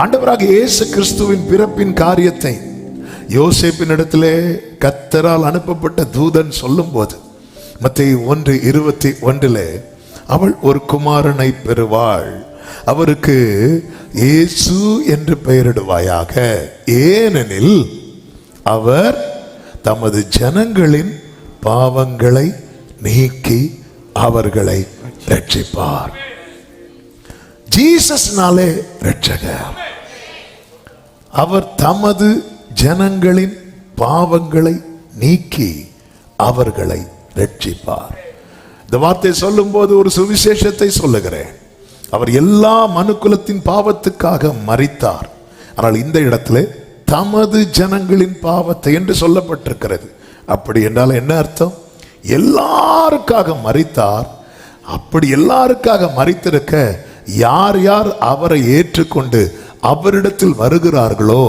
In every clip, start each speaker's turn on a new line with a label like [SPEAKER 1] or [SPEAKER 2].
[SPEAKER 1] ஆண்டவராகிய இயேசு கிறிஸ்துவின் பிறப்பின் காரியத்தை யோசேப்பின் இடத்திலே கர்த்தரால் அனுப்பப்பட்ட தூதன் சொல்லும் போது மத்தேயு 1:21 அவள் ஒரு குமாரனை பெறுவாள், அவருக்கு இயேசு என்று பெயரிடுவாயாக, ஏனெனில் அவர் தமது ஜனங்களின் பாவங்களை நீக்கி அவர்களை ரட்சிப்பார். ஜீசஸ்னாலே ரட்சகர். அவர் தமது ஜனங்களின் பாவங்களை நீக்கி அவர்களை ரட்சிப்பார். இந்த வார்த்தை சொல்லும் போது ஒரு சுவிசேஷத்தை சொல்லுகிறேன். அவர் எல்லா மனுக்குலத்தின் பாவத்துக்காக மரித்தார். ஆனால் இந்த இடத்துல தமது ஜனங்களின் பாவத்தை என்று சொல்லப்பட்டிருக்கிறது. அப்படி என்றால் என்ன அர்த்தம்? எல்லாருக்காக மரித்தார். அப்படி எல்லாருக்காக மரித்திருக்க யார் யார் அவரை ஏற்றுக்கொண்டு அவரிடத்தில் வருகிறார்களோ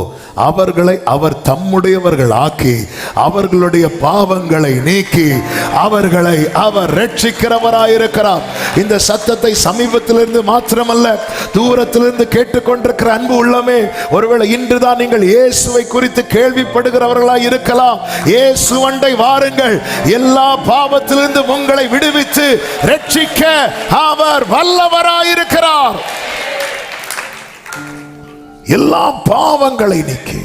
[SPEAKER 1] அவர்களை அவர் தம்முடையவர்கள் ஆக்கி அவர்களுடைய பாவங்களை நீக்கி அவர்களை அவர் ரட்சிக்கிறவராயிருக்கிறார். இந்த சத்தத்தை சமீபத்திலிருந்து மாத்திரமல்ல தூரத்திலிருந்து கேட்டுக்கொண்டிருக்கிற அன்பு உள்ளமே, ஒருவேளை இன்றுதான் நீங்கள் இயேசுவை குறித்து கேள்விப்படுகிறவர்களாய் இருக்கலாம். இயேசு அண்டை வாருங்கள். எல்லா பாவத்திலிருந்து உங்களை விடுவித்து ரட்சிக்க அவர் வல்லவராயிருக்கிறார். எல்லா பாவங்களை நீக்கி.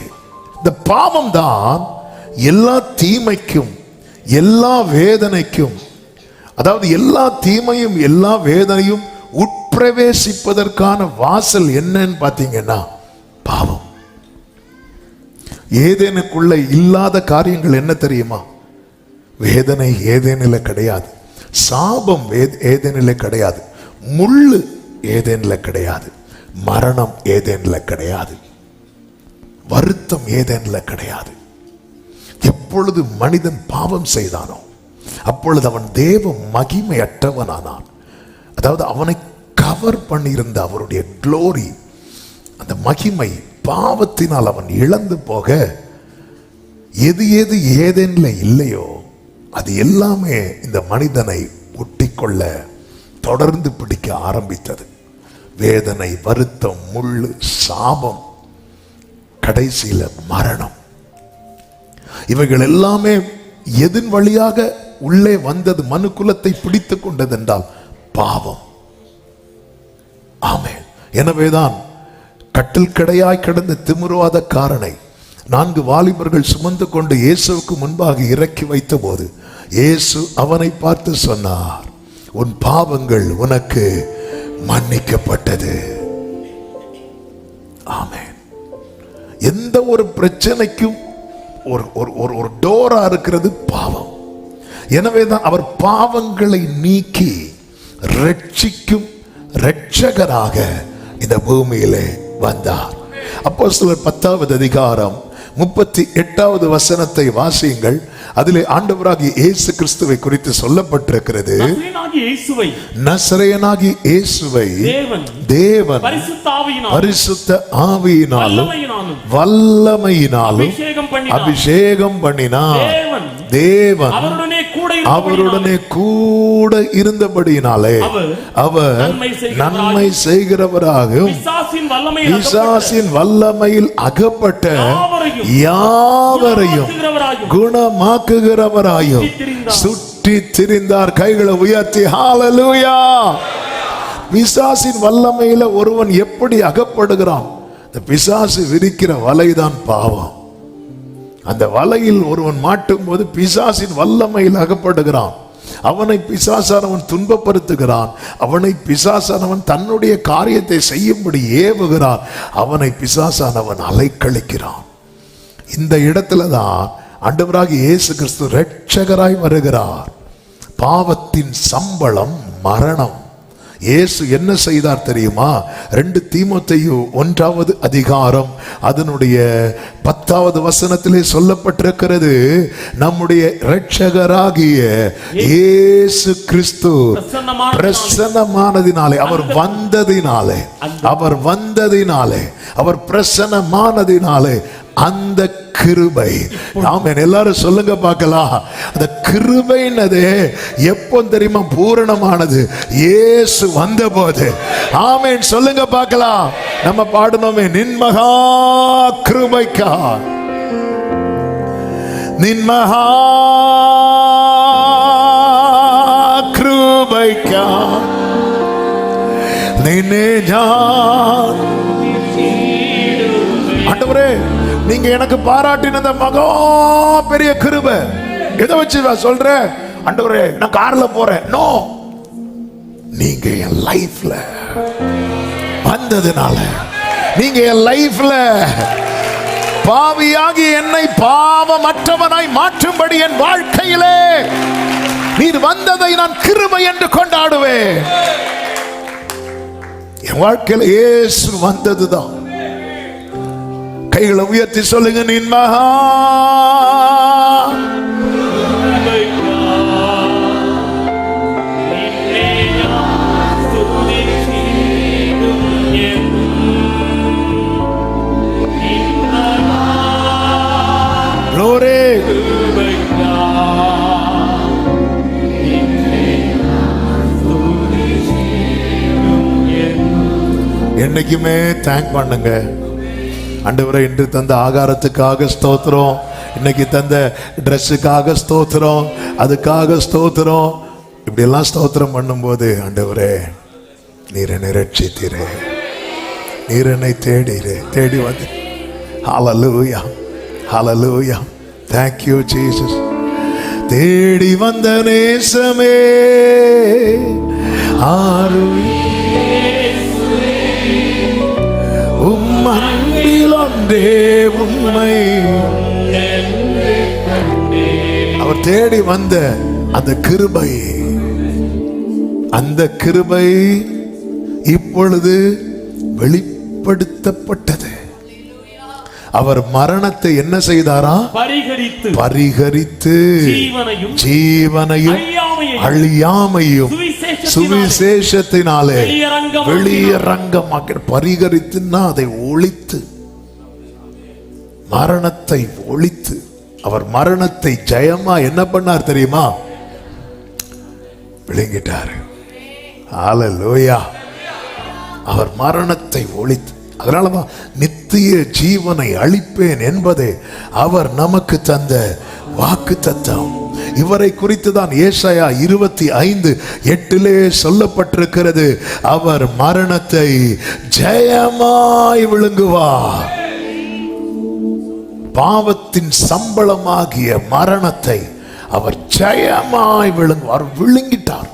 [SPEAKER 1] இந்த பாவம் தான் எல்லா தீமைக்கும் எல்லா வேதனைக்கும், அதாவது எல்லா தீமையும் எல்லா வேதனையும் உட்பிரவேசிப்பதற்கான வாசல் என்னன்னு பார்த்தீங்கன்னா பாவம். ஏதேனுக்குள்ள இல்லாத காரியங்கள் என்ன தெரியுமா? வேதனை ஏதேனில் கிடையாது, சாபம் ஏதேனில் கிடையாது, முள்ளு ஏதேனில் கிடையாது, மரணம் ஏதேனில் கிடையாது, வருத்தம் ஏதேனில் கிடையாது. எப்பொழுது மனிதன் பாவம் செய்தானோ அப்பொழுது அவன் தேவ மகிமையற்றவனானான். அதாவது அவனை கவர் பண்ணியிருந்த அவருடைய க்ளோரி, அந்த மகிமை பாவத்தினால் அவன் இழந்து போக எது எது ஏதேனில் இல்லையோ அது எல்லாமே இந்த மனிதனை ஒட்டிக்கொள்ள தொடர்ந்து பிடிக்க ஆரம்பித்தது. வேதனை, வருத்தம், முள்ளு, சாபம், கடைசியில மரணம். இவைகள் எல்லாமே எதன் வழியாக உள்ளே வந்தது? மனுக்குலத்தை பிடித்துக் கொண்டது என்றால் பாவம். ஆமென். எனவேதான் கட்டில் கடையாய் கிடந்த திமிர்வாதக்காரனை 4 வாலிபர்கள் சுமந்து கொண்டு இயேசுவுக்கு முன்பாக இறக்கி வைத்த போது இயேசு அவனை பார்த்து சொன்னார், உன் பாவங்கள் உனக்கு மன்னிக்கப்பட்டது. ஆமென். எந்த ஒரு பிரச்சனைக்கும் ஒரு டோரா இருக்கிறது பாவம். எனவேதான் அவர் பாவங்களை நீக்கி ரட்சிக்கும் இரட்சகராக இந்த பூமியிலே வந்தார். அப்போஸ்தலர் 10வது அதிகாரம் 38வது வசனத்தை வாசியுங்கள். அதிலே ஆண்டவராகிய இயேசு கிறிஸ்துவை குறித்து சொல்லப்பட்டிருக்கிறது. நசரேயனாகிய இயேசுவை தேவன் பரிசுத்த ஆவியினாலும் வல்லமையினாலும் அபிஷேகம் பண்ணினார். தேவன் அவருடனே கூட இருந்தபடியினாலே அவர் நன்மை செய்கிறவராகவும் பிசாசின் வல்லமையில் அகப்பட்ட யாவரையும் குணமாக்குகிறவராயும் சுற்றி திரிந்தார். கைகளை உயர்த்தி ஹalleluya. பிசாசின் வல்லமையில ஒருவன் எப்படி அகப்படுகிறான்? இந்த பிசாசு விரிக்கிற வலைதான் பாவம். அந்த வலையில் ஒருவன் மாட்டும் போது பிசாசின் வல்லமையில் அகப்படுகிறான். அவனை பிசாசானவன் துன்பப்படுத்துகிறான். அவனை பிசாசானவன் தன்னுடைய காரியத்தை செய்யும்படி ஏவுகிறான். அவனை பிசாசானவன் அலைக்கழிக்கிறான். இந்த இடத்துல தான் ஆண்டவராகிய இயேசு கிறிஸ்து இரட்சகராய் வருகிறார். பாவத்தின் சம்பளம் மரணம். இயேசு என்ன செய்தார் தெரியுமா? 2 தீமோத்தேயு 1வது அதிகாரம் அதனுடைய 10வது வசனத்திலே சொல்லப்பட்டிருக்கிறது. நம்முடைய இரட்சகராகிய இயேசு கிறிஸ்து பிரசன்னமானதினாலே, அவர் வந்ததினாலே, அவர் பிரசன்னமானதினாலே அந்த கிருபை. ஆமென். எல்லாரும் சொல்லுங்க பார்க்கலாம். அந்த கிருபைன்னது எப்போ தெரியுமா பூரணமானது? இயேசு வந்தபோது. ஆமென். சொல்லுங்க பார்க்கலாம். நம்ம பாடணுமே, நின் மகா கிருபைக்கா, நின் மகா கிருபைக்கா நின்னே ஞான். ஆண்டவரே, நீங்க எனக்கு பாராட்டின மகா பெரிய கிருபை எதை வச்சு சொல்ற? ஆண்டவரே, நான் கார்ல போறேன். நோ, நீங்க என் லைஃப்ல வந்ததுனால, நீங்க என் லைஃப்ல பாவியாகி என்னை பாவமற்றவனாய் மாற்றும்படி என் வாழ்க்கையிலே நீர் வந்ததை நான் கிருபை என்று கொண்டாடுவேன். என் வாழ்க்கையில இயேசு வந்ததுதான். கைகளை உயர்த்தி சொல்லுங்க, நின் மகா glory. என்னைக்குமே தேங்க் பண்ணுங்க. ஆண்டவரே, இன்று தந்த ஆகாரத்துக்காக ஸ்தோத்திரம், இன்னைக்கு தந்த ட்ரெஸ்ஸுக்காக ஸ்தோத்திரம், அதுக்காக ஸ்தோத்திரம். இப்படி எல்லாம் ஸ்தோத்திரம் பண்ணும்போது, ஆண்டவரே நீர் என்னை ரட்சித்தீரே, நீர் என்னை தேடி வந்து. ஹல்லேலூயா, ஹல்லேலூயா, thank you Jesus. தேடி வந்த நேசமே ஆருயிரே, உம் அன்பில் ஒன்றே உம்மை. அவர் தேடி வந்த அந்த கிருபை, அந்த கிருபை இப்பொழுது வெளிப்படுத்தப்பட்டது. அவர் மரணத்தை என்ன செய்தாரா? பரிகரித்து ஜீவனையும் அழியாமையும் சுவிசேஷத்தினாலே வெளியரங்கமாக. பரிகரித்துன்னா அதை ஒழித்து, மரணத்தை ஒழித்து. அவர் மரணத்தை ஜெயமா என்ன பண்ணார் தெரியுமா? விளங்கிட்டார். ஹல்லேலூயா. அவர் மரணத்தை ஒழித்து, அதனாலதான் நித்திய ஜீவனை அளிப்பேன் என்பதே அவர் நமக்கு தந்த வாக்கு தத்தம். இவரை குறித்து தான் ஏசாயா 25:8 சொல்லப்பட்டிருக்கிறது. அவர் மரணத்தை ஜெயமாய் விழுங்குவார். பாவத்தின் சம்பளமாகிய மரணத்தை அவர் ஜெயமாய் விழுங்குவார். விழுங்கிட்டார்.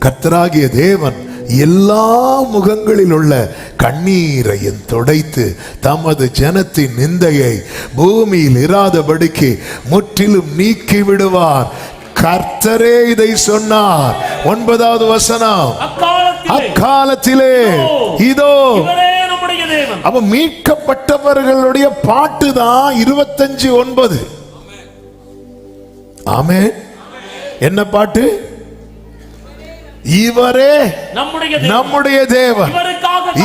[SPEAKER 1] கர்த்தராகிய தேவன் எல்லா முகங்களில் உள்ள கண்ணீரையும் துடைத்து தமது ஜனத்தின் நிந்தையை பூமியில் இராதபடிக்கு முற்றிலும் நீக்கி விடுவார். கர்த்தரே இதை சொன்னார். 9வது வசனம், அக்காலத்திலே இதோ. அப்ப மீட்கப்பட்டவர்களுடைய பாட்டு தான் 25:9. ஆமென். என்ன பாட்டு? இவரே நம்முடைய தேவன்,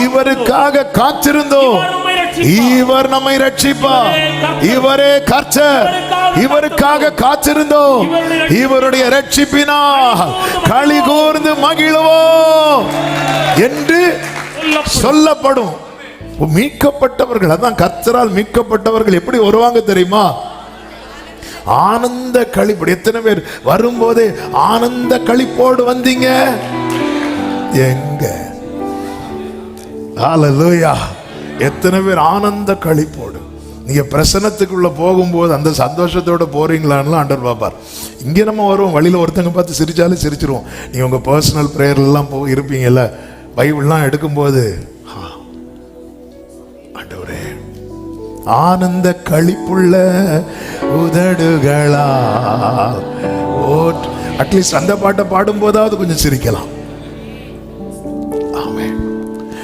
[SPEAKER 1] இவருக்காக காத்திருந்தோம், இவர் நம்மை ரட்சிப்பார், இவரே கர்த்தர், இவருக்காக காத்திருந்தோம், இவருடைய ரட்சிப்பினால் களி கூர்ந்து மகிழ்வோம் என்று சொல்லப்படும். மீட்கப்பட்டவர்கள், அதான் கர்த்தரால் மீட்கப்பட்டவர்கள் எப்படி வருவாங்க தெரியுமா? ஆனந்த களிப்போடு. எத்தனை பேர் வரும்போதே ஆனந்த களிப்போடு வந்தீங்க? எங்க? ஹல்லேலூயா. எத்தனை பேர் ஆனந்த களிப்போடு நீங்க பிரசன்னத்துக்குள்ள போகும்போது அந்த சந்தோஷத்தோட போறீங்களான்னு ஆண்டவர் பாப்பார். இங்க நம்ம வருவோம், வழியில ஒருத்தங்க பார்த்து சிரிச்சாலும் சிரிச்சிருவோம். நீங்க உங்க பர்சனல் பிரேயர் எல்லாம் இருப்பீங்கல்ல, பைபிள்லாம் எடுக்கும்போது, ஆண்டவரே ஆனந்த களிப்புள்ள உதடுகளா, அட்லீஸ்ட் அந்த பாட்டை பாடும் போதாவது கொஞ்சம் சிரிக்கலாம். ஆமென்.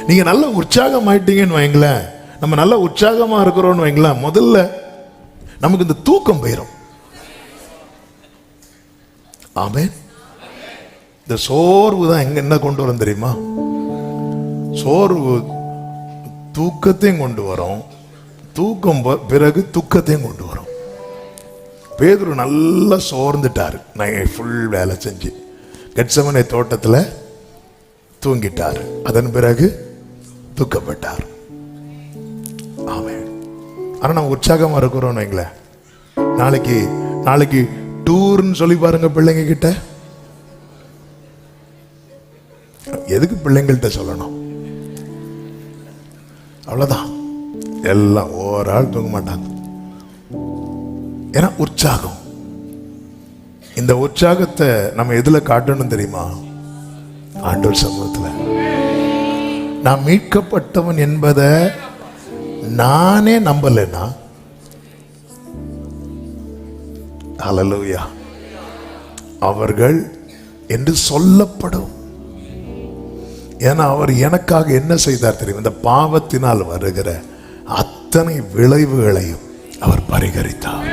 [SPEAKER 1] நீங்க நல்ல உற்சாகம் ஆயிட்டீங்கன்னு வைங்களேன், நம்ம நல்ல உற்சாகமா இருக்கிறோம்னு வைங்களேன், முதல்ல நமக்கு இந்த தூக்கம் போயிடும். ஆமென். இந்த சோர்வு தான் எங்க என்ன கொண்டு வரும் தெரியுமா? சோர்வு தூக்கத்தையும் கொண்டு வரும், தூக்கம் பிறகு துக்கத்தையும் கொண்டு வரும். பேதுரு நல்லா சோர்ந்துட்டார். நான் ஃபுல் வேலை செஞ்சு கெத்செமனே தோட்டத்தில் தூங்கிட்டார். அதன் பிறகு துக்கப்பட்டார். ஆமென். ஆனா நம்ம உற்சாகமா இருக்கிறோம் வைங்களேன். நாளைக்கு டூர்னு சொல்லி பாருங்க பிள்ளைங்க கிட்ட. எதுக்கு பிள்ளைங்கள்ட்ட சொல்லணும்? அவ்வளவுதான். எல்லாம் ஒரு ஆள் தூங்க மாட்டாங்க. ஏன்னா உற்சாகம். இந்த உற்சாகத்தை நம்ம எதுல காட்டணும் தெரியுமா? ஆண்டவர் சமூகத்துல. நான் மீட்கப்பட்டவன் என்பதை நானே நம்பலன்னா, ஹல்லேலூயா, அவர்கள் என்று சொல்லப்படும். ஏன்னா அவர் எனக்காக என்ன செய்தார் தெரியும்? இந்த பாவத்தினால் வருகிற அத்தனை விளைவுகளையும் அவர் பரிகரித்தார்.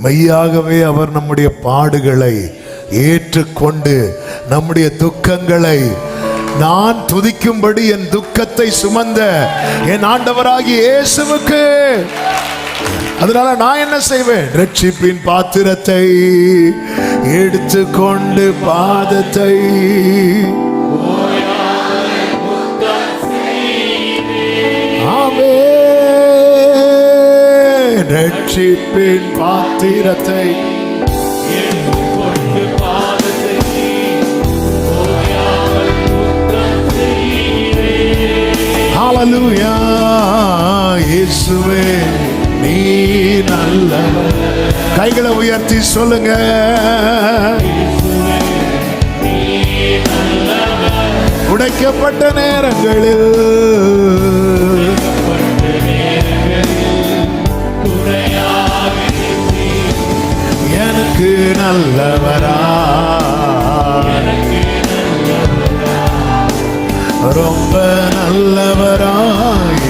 [SPEAKER 1] மெய்யாகவே அவர் நம்முடைய பாடுகளை ஏற்றுக்கொண்டு நம்முடைய துக்கங்களை, நான் துதிக்கும்படி என் துக்கத்தை சுமந்த என் ஆண்டவராகிய இயேசுவுக்கு, அதனால நான் என்ன செய்வேன்? ரட்சிப்பின் பாத்திரத்தை எடுத்துக்கொண்டு பாதத்தை ரட்சிப்பின் பாத்திரத்தை ஹல்லேலூயா. இயேசுவே நீ நல்லவர். கைகளை உயர்த்தி சொல்லுங்க. உடைக்கப்பட்ட நேரங்களில் எனக்கு நல்லவரா, ரொம்ப நல்லவரா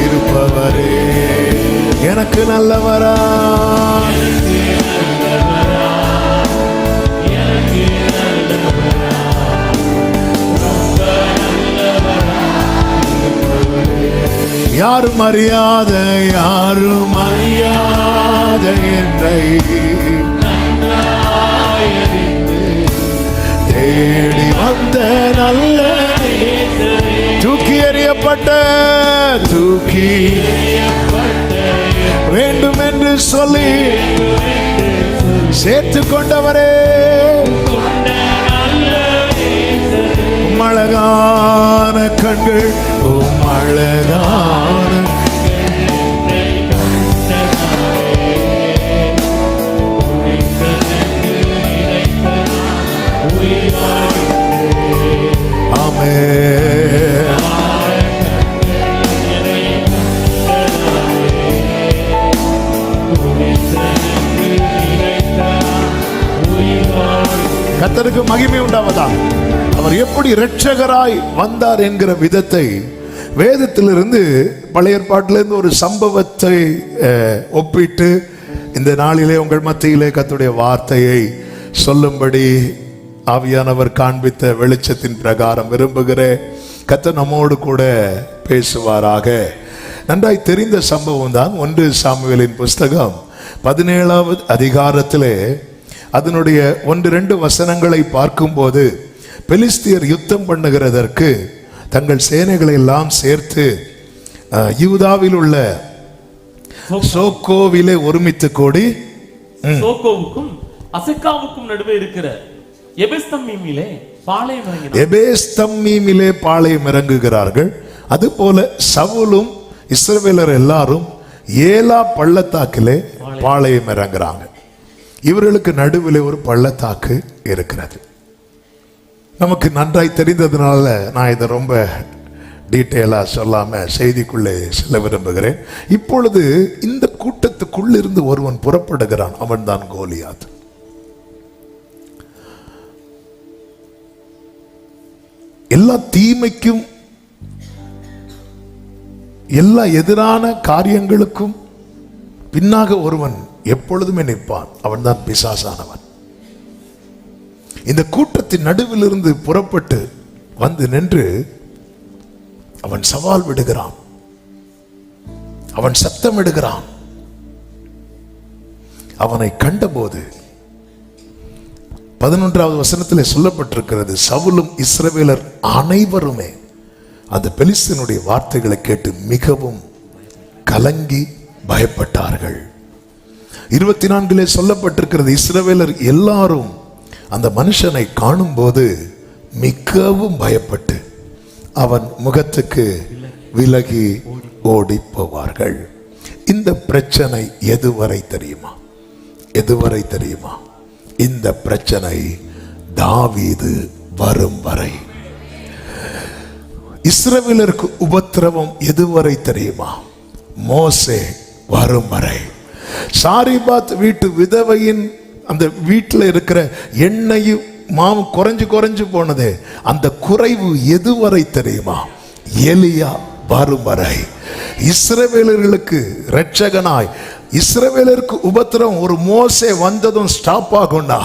[SPEAKER 1] இருப்பவரே, எனக்கு நல்லவரா, யாரும் அறியாத என்னை தேடி வந்த நல்ல, தூக்கி எறியப்பட்ட வேண்டும் என்று சொல்லி சேர்த்து கொண்டவரே, அழகான கண்கள், அழகான கர்த்தருக்கு மகிமை உண்டாவதா. அவர் எப்படி இரட்சகராய் வந்தார் என்கிற விதத்தை வேதத்திலிருந்து, பழைய ஏற்பாட்டிலிருந்து ஒரு சம்பவத்தை ஒப்பிட்டு இந்த நாளிலே உங்கள் மத்தியிலே கர்த்தருடைய வார்த்தையை சொல்லும்படி ஆவியானவர் காண்பித்த வெளிச்சத்தின் பிரகாரம் விரும்புகிறேன். கர்த்தர் நம்மோடு கூட பேசுவாராக. நன்றாய் தெரிந்த சம்பவம் தான் 1 சாமுவேலின் புஸ்தகம் 17வது அதிகாரத்திலே அதனுடைய 1-2 வசனங்களை பார்க்கும்போது, பெலிஸ்தியர் யுத்தம் பண்ணுகிறதற்கு தங்கள் சேனைகளை எல்லாம் சேர்த்து யூதாவில் உள்ள சோக்கோவிலே ஒருமித்து கூடி,
[SPEAKER 2] சோக்கோவுக்கும் அசெக்காவுக்கும் நடுவே இருக்கிற எபேஸ்தம்மீமிலே
[SPEAKER 1] பாளையம் இறங்குகிறார்கள். அதுபோல சவுலும் இஸ்ரவேலர் எல்லாரும் ஏலா பள்ளத்தாக்கிலே பாளையம் இறங்குறாங்க. இவர்களுக்கு நடுவில் ஒரு பள்ளத்தாக்கு இருக்கிறது. நமக்கு நன்றாய் தெரிந்ததுனால நான் இதை ரொம்ப டீட்டெயிலா சொல்லாம செய்திக்குள்ளே செல்ல விரும்புகிறேன். இப்பொழுது இந்த கூட்டத்துக்குள்ளிருந்து ஒருவன் புறப்படுகிறான். அவன் தான் கோலியாத். எல்லா தீமைக்கும், எல்லா எதிரான காரியங்களுக்கும் பின்னாக ஒருவன் எப்பொழுதுமே நிற்பான். அவன் தான் பிசாசானவன். இந்த கூட்டத்தின் நடுவிலிருந்து புறப்பட்டு வந்து நின்று அவன் சவால் விடுகிறான். அவன் சத்தமிடுகிறான். அவனை கண்டபோது 11வது வசனத்தில் சொல்லப்பட்டிருக்கிறது, சவுலும் இஸ்ரவேலர் அனைவருமே அந்த பெலிஸ்தனுடைய வார்த்தைகளை கேட்டு மிகவும் கலங்கி பயப்பட்டார்கள். 24 சொல்லப்பட்டிருக்கிறது, இஸ்ரவேலர் எல்லாரும் அந்த மனுஷனை காணும் போது மிகவும் பயப்பட்டு அவன் முகத்துக்கு விலகி ஓடி போவார்கள். இந்த பிரச்சனை எதுவரை தெரியுமா? எதுவரை தெரியுமா? இந்த பிரச்சனை தாவீது வரும் வரை. இஸ்ரவேலருக்கு உபத்திரவம் எதுவரை தெரியுமா? மோசே வரும் வரை. சாரிபாத் வீட்டு விதவையின் அந்த வீட்டில் இருக்கிற எண்ணெயும் மாவும் குறைஞ்சு போனது, அந்த குறைவு எதுவரை தெரியுமா? எலியா வரும் வரை. இஸ்ரவேலர்களுக்கு இரட்சகனாய் இஸ்ரவேலருக்கு உபத்திரம் ஒரு மோசே வந்ததும் ஸ்டாப் ஆகும்னா,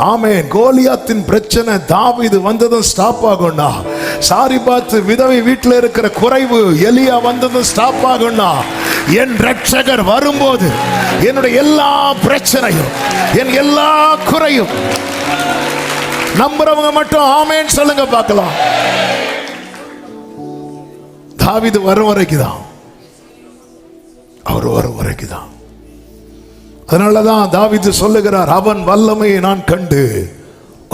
[SPEAKER 1] ஆமென். கோலியாத்தின் பிரச்சனை தாவீது வந்ததும் ஸ்டாப் ஆகும்னா, சாரிபாத் விதவை வீட்டில் இருக்கிற குறைவு எலியா வந்ததும் ஸ்டாப் ஆகும்னா, என் இரட்சகர் வரும்போது என்னுடைய எல்லா பிரச்சனையும் என் எல்லா குறையும், நம்புறவங்க மட்டும் ஆமென் சொல்லுங்க பார்க்கலாம். தாவீது வரும் வரைக்குதான், அவர் வரும் வரைக்குதான். அதனாலதான் தாவீது சொல்லுகிறார், அவன் வல்லமையை நான் கண்டு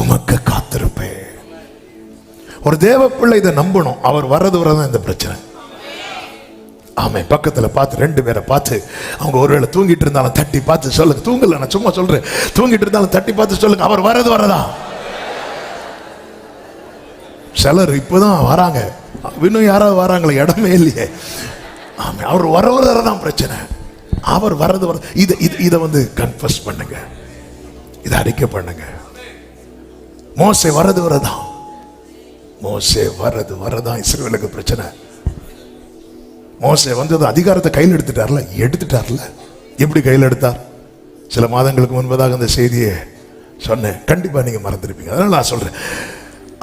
[SPEAKER 1] உமக்கு காத்திருப்பேன். ஒரு தேவ பிள்ளை இதை நம்பணும். அவர் வர்றது வரதான் இந்த பிரச்சனை. ஆமென். பக்கத்துல பார்த்து 2 பேரை பார்த்து, அவங்க ஒருவேளை தூங்கிட்டு இருந்தாலும் தட்டி பார்த்து சொல்லுங்க. தூங்கல, நான் சும்மா சொல்றேன். தூங்கிட்டு இருந்தாலும் தட்டி பார்த்து சொல்லுங்க, அவர் வர்றது வரதா. சிலர் இப்பதான் வராங்க, இன்னும் யாராவது வராங்களே, இடமே இல்லையே. ஆமாம், அவர் வரதான் பிரச்சனை. அவர் வர்றது வர இதை வந்து கன்ஃபஸ் பண்ணுங்க, இதை அறிக்கை பண்ணுங்க. மோசே வர்றது வரதான், மோசே வர்றது வரதான் இஸ்ரவேலுக்கு பிரச்சனை. மோசே வந்தது அதிகாரத்தை கையில் எடுத்துட்டார்ல. எப்படி கையில் எடுத்தார்? சில மாதங்களுக்கு முன்பதாக அந்த செய்தியை சொன்னேன், கண்டிப்பா நீங்க மறந்துருப்பீங்க. அதனால நான் சொல்றேன்,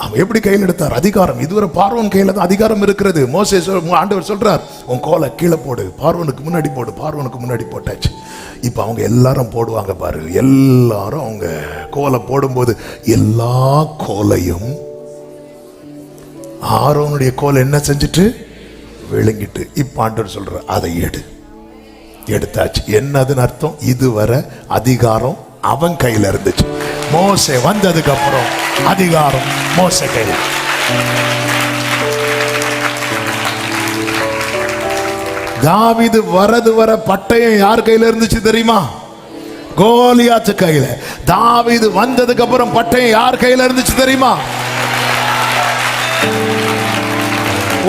[SPEAKER 1] அவன் எப்படி கையில் எடுத்தார்? அதிகாரம். இதுவரை பார்வோன் கையில தான் அதிகாரம் இருக்கிறது. மோசே ஆண்டவர் சொல்றார், உன் கோலை கீழே போடு, பார்வோனுக்கு முன்னாடி போடு. பார்வோனுக்கு முன்னாடி போட்டாச்சு. இப்ப அவங்க எல்லாரும் போடுவாங்க பாரு. எல்லாரும் அவங்க கோலை போடும்போது எல்லா கோலையும் ஆரோனுடைய கோலை என்ன செஞ்சுட்டு விழுங்கிட்டு, இப்ப ஆண்டவர் சொல்ற அதை எடுத்தாச்சு. என்னதுன்னு அர்த்தம்? இதுவரை அதிகாரம் அவன் கையில இருந்துச்சு. மோசே வந்ததுக்கு அப்புறம் அதிகாரம் மோசே கையில. தாவீது வரது வர பட்டயம் யார் கையில இருந்துச்சு தெரியுமா? கோலியாத்து கையில. தாவீது வந்ததுக்கு அப்புறம் பட்டயம் யார் கையில இருந்துச்சு தெரியுமா?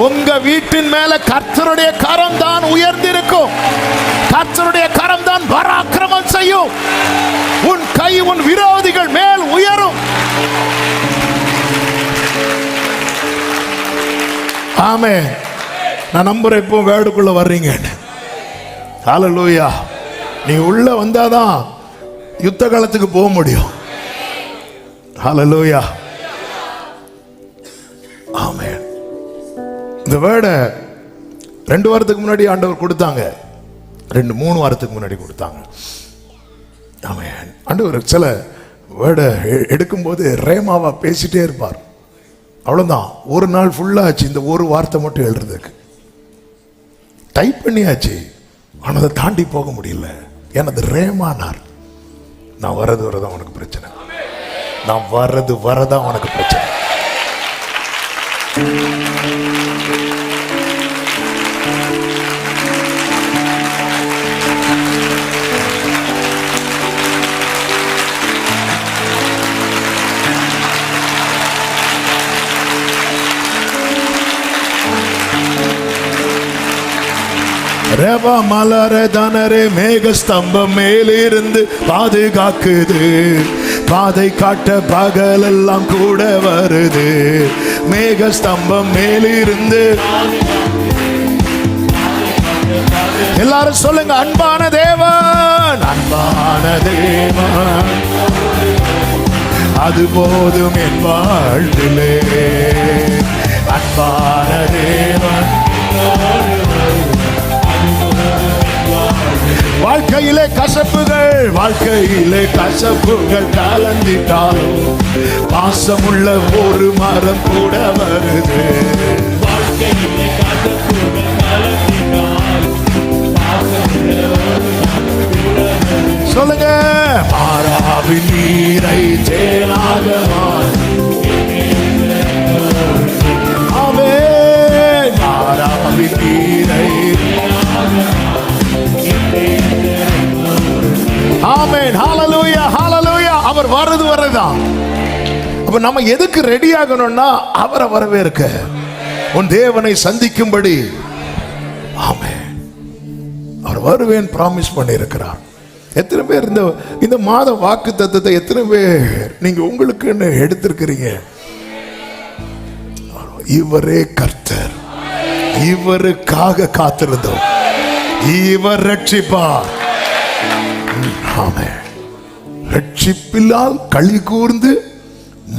[SPEAKER 1] உங்க வீட்டின் மேல கர்த்தருடைய கரம் தான் உயர்ந்திருக்கும். கர்த்தருடைய கரம் தான் பராக்கிரமம் செய்யும். உன் கை உன் விரோதிகள் மேல் உயரும். ஆமென். நான் நம்புறேன் இப்போ வேர்டுக்குள்ள வர்றீங்க. ஹல்லேலூயா. நீ உள்ள வந்தாதான் யுத்த காலத்துக்கு போக முடியும். ஹல்லேலூயா. ஆமென். இந்த வேர்டை 2 வாரத்துக்கு முன்னாடி ஆண்டவர் கொடுத்தாங்க. 2-3 வாரத்துக்கு முன்னாடி கொடுத்தாங்க. ஆமென். ஆண்டவர் சில வேர்டை எடுக்கும்போது ரேமாவா பேசிட்டே இருப்பார். அவ்வளவுதான். ஒரு நாள் ஃபுல்லா ஆச்சு இந்த ஒரு வார்த்தை மட்டும் எழுதுறதுக்கு. டைப் பண்ணியாச்சு, ஆனால் அதை தாண்டி போக முடியல. எனது ரேமானார். நான் வர்றது வரதான் உனக்கு பிரச்சனை. நான் வர்றது வரதான் உனக்கு பிரச்சனை. ரேவா மலர தனரே மேக ஸ்தம்பம் மேலிருந்து பாதுகாக்குது. பாதை காட்ட பகலெல்லாம் கூட வருது. மேக ஸ்தம்பம் மேலிருந்து. எல்லாரும் சொல்லுங்க, அன்பான தேவன், அன்பான தேவன், அது போதும் என் வாழ்விலே. அன்பான தேவன், வாழ்க்கையிலே கசப்புகள் கலந்திட்டாலும் பாசமுள்ள ஒரு மரம் கூட வருது.
[SPEAKER 2] வாழ்க்கையிலே கசப்புகள் கலந்திட்டாலும் பாசமுள்ள ஒரு மரம் கூட வருது.
[SPEAKER 1] சொல்லுங்க. மாறாவின் நீரை தேனாக மாறாவின் நீரை ஆமென். ஹalleluya ஹalleluya. அவர் வரதுதான். அப்ப நம்ம எதுக்கு ரெடி ஆகணும்னா அவரை வரவேற்க, உன் தேவனை சந்திக்கும்படி. ஆமென். அவர் வருவேன் பிராமிஸ் பண்ணி இருக்கிறார். எத்தனை பேர் இந்த மாத வாக்கு தத்தத்தை எத்தனை பேர் நீங்க உங்களுக்குன்னு எடுத்திருக்கிறீங்க? இவரே கர்த்தர், இவருக்காக காத்திருந்தோம், இவர் ரட்சிப்பார். ஆமென். ரட்சிப்பில்லால் களி கூர்ந்து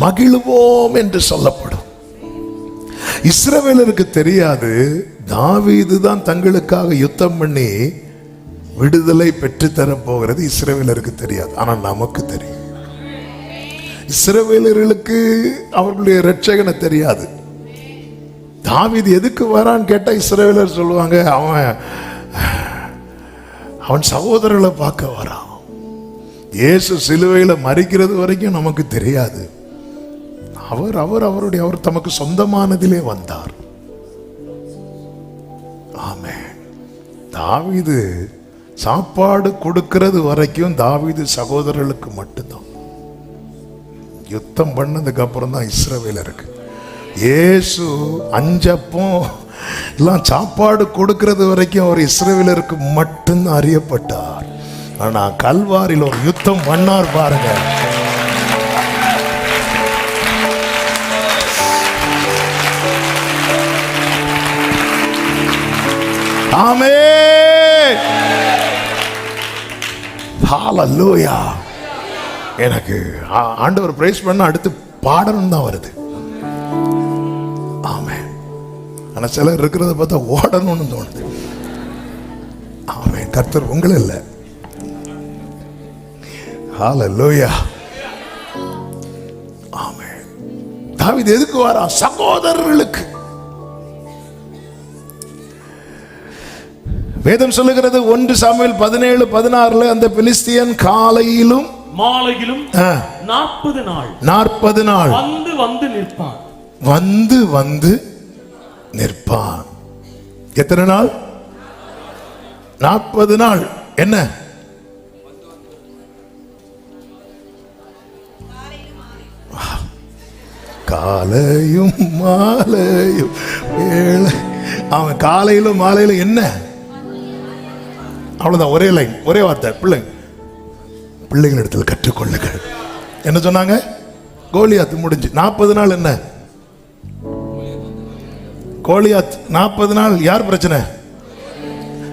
[SPEAKER 1] மகிழ்வோம் என்று சொல்லப்படும். இஸ்ரவேலருக்கு தெரியாது, தாவீது தான் தங்களுக்காக யுத்தம் பண்ணி விடுதலை பெற்றுத்தர போகிறது. இஸ்ரவேலருக்கு தெரியாது, ஆனா நமக்கு தெரியும். இஸ்ரவேலர்களுக்கு அவர்களுடைய இரட்சகனை தெரியாது. தாவீது எதுக்கு வரான்னு கேட்டா இஸ்ரவேலர் சொல்லுவாங்க, அவன் சகோதரர்களை பார்க்க வரான். இயேசு சிலுவையில மரிக்கிறது வரைக்கும் நமக்கு தெரியாது. அவர் தமக்கு சொந்தமானதிலே வந்தார். ஆமென். தாவீது சாப்பாடு கொடுக்கிறது வரைக்கும் தாவீது சகோதரர்களுக்கு மட்டும்தான். யுத்தம் பண்ணதுக்கு அப்புறம் தான் இஸ்ரவேலருக்கு. இயேசு அஞ்சப்பம் எல்லாம் சாப்பாடு கொடுக்கிறது வரைக்கும் அவர் இஸ்ரவேலருக்கு மட்டும்தான் அறியப்பட்டார். ஆனா கல்வாரியில் ஒரு யுத்தம் பண்ணார் பாருங்க. ஆமென். ஹalleluya. எனக்கு ஆண்டவர் பிரைஸ் பண்ண அடுத்து பாடணும் தான் வருது. ஆமென். ஆனா சிலர் இருக்கிறத பார்த்தா ஓடணும்னு தோணுது. ஆமென். கர்த்தர் உங்களை இல்லை. ஹalleluya. ஆமென். தாவீது எதுக்கு வரா? சகோதரர்களுக்கு. வேதம் சொல்லுகிறது 1 சாமுவேல் 17:16 அந்த பெலிஸ்தியன் காலையிலும்
[SPEAKER 2] மாலையிலும் 40 நாள் வந்து நிற்பான். வந்து நிற்பான். எத்தனை நாள்? 40 நாள். என்ன? காலையும் மாலையும் அவன் காலையிலும் மாலையிலும் என்ன? அவ்வளவுதான். ஒரே லைன், ஒரே வார்த்தை. பிள்ளைகள் இடத்துல கற்றுக்கொள்ளுங்கள். என்ன சொன்னாங்க? கோலியாத் முடிஞ்சு 40 நாள். என்ன கோலியாத்? 40 நாள் யார் பிரச்சனை?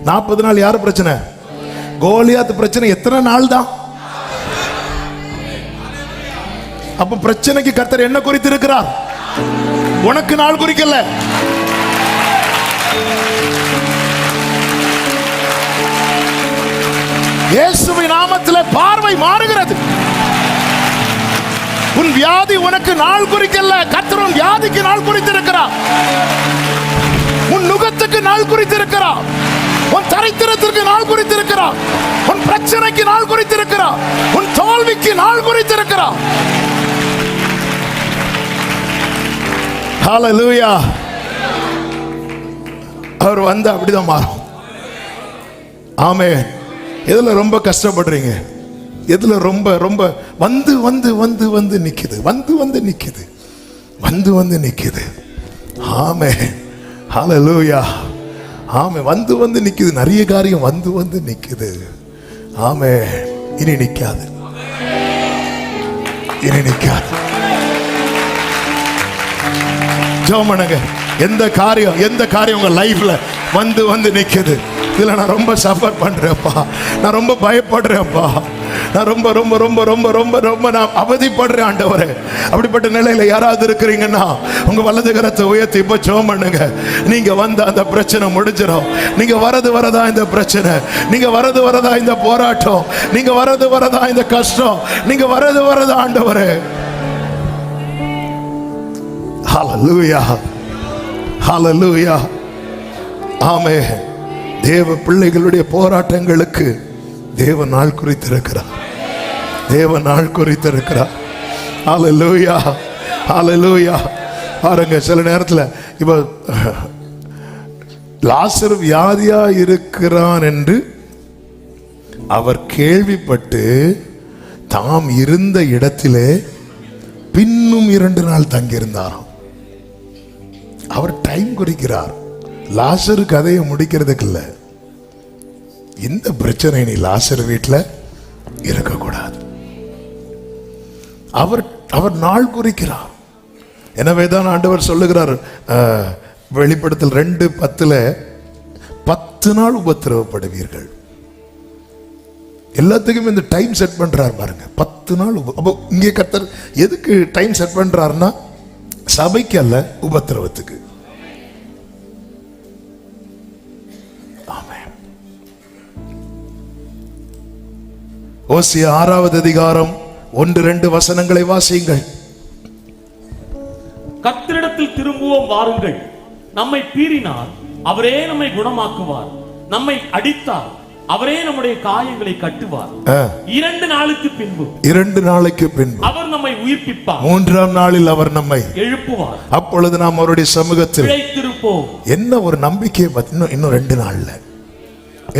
[SPEAKER 2] 40 நாள் யார் பிரச்சனை? கோலியாத் பிரச்சனை. எத்தனை நாள் தான்? அப்ப பிரச்சனைக்கு கர்த்தர் என்ன குறித்திருக்கிறார்? உனக்கு நாள் குறிக்கல. இயேசுவின் நாமத்தில் பார்வை மாறுகிறது. உன் வியாதி உனக்கு நாள் குறிக்கல. கர்த்தர் உன் வியாதிக்கு நாள் குறித்திருக்கிறார். உன் நுகத்துக்கு நாள் குறித்திருக்கிறார். உன் தரித்திரத்திற்கு நாள் குறித்திருக்கிறார். உன் பிரச்சனைக்கு நாள் குறித்திருக்கிறார். உன் தோல்விக்கு நாள் குறித்திருக்கிறார். ஹalleluya. அவர் வந்து அப்படிதான் மாறும். ஆமென். எதுல ரொம்ப கஷ்டப்படுறீங்க? எதுல ரொம்ப ரொம்ப வந்து வந்து வந்து வந்து நிக்குது? வந்து நிக்குது. ஆமென். ஹalleluya. ஆமென். வந்து நிக்குது. நிறைய காரியம் வந்து நிக்குது. ஆமென். இனி நிக்காது. ஜெபமனுங்க. எந்த காரியம் உங்க லைஃப்ல வந்து நிக்குது? இதுல நான் ரொம்ப சஃபர் பண்றேன்ப்பா, நான் ரொம்ப பயப்படுறேன்ப்பா,
[SPEAKER 1] நான் ரொம்ப ரொம்ப ரொம்ப ரொம்ப ரொம்ப ரொம்ப நான் அவதிப்படுறேன் ஆண்டவரே. அப்படிப்பட்ட நிலையில யாராவது இருக்கிறீங்கன்னா உங்க வலது கரத்தை உயர்த்தி இப்ப ஜெபம் பண்ணுங்க. நீங்க வந்த அந்த பிரச்சனை முடிஞ்சிடும். நீங்க வரதா இந்த பிரச்சனை, நீங்க வரதா இந்த போராட்டம், நீங்க வரதா இந்த கஷ்டம், நீங்க வரதா ஆண்டவரே. ஹல்லேலூயா, ஹல்லேலூயா, ஆமென். தேவ பிள்ளைகளுடைய போராட்டங்களுக்கு தேவ நாள் குறித்திருக்கிறார், தேவ நாள் குறித்திருக்கிறார். ஹல்லேலூயா, ஹல்லேலூயா. பாருங்க, சில நேரத்தில் இப்ப லாசரு வியாதியா இருக்கிறான் என்று அவர் கேள்விப்பட்டு தாம் இருந்த இடத்திலே பின்னும் 2 நாள் தங்கியிருந்தாராம். அவர் டைம் குறிக்கிறார். லாசரு கதையை முடிக்கிறதுக்கு இல்ல, இந்த பிரச்சனை நீ லாசரு வீட்டில் இருக்கக்கூடாது. அவர் நாள் குறிக்கிறார். எனவேதான் ஆண்டவர் சொல்லுகிறார் வெளிப்படுத்தல் 2:10 10 நாள் உபத்திரவப்படுவீர்கள். எல்லாத்துக்கும் இந்த டைம் செட் பண்றார் பாருங்க, 10 நாள். அப்போ இங்கே கர்த்தர் எதுக்கு டைம் செட் பண்றாருன்னா சபைக்கு அல்ல, உபத்திரவத்துக்கு. ஓசியா 6வது அதிகாரம் 1-2 வசனங்களை வாசியுங்கள்.
[SPEAKER 3] கர்த்தரிடத்தில் திரும்புவோம் வாருங்கள். நம்மை பீறினார், அவரே நம்மை குணமாக்குவார். நம்மை அடித்தார், அவரே நம்முடைய காயங்களை கட்டுவார். 2 நாளுக்கு பின்பு அவர் நம்மை உயிர்ப்பிப்பார். 3ஆம் நாளில் அவர் நம்மை எழுப்புவார்.
[SPEAKER 1] அப்பொழுது நாம் அவருடைய சமூகத்தில்
[SPEAKER 3] பிழைத்திருப்போம்.
[SPEAKER 1] என்ன ஒரு நம்பிக்கை! இன்னும் 2 நாள்ல,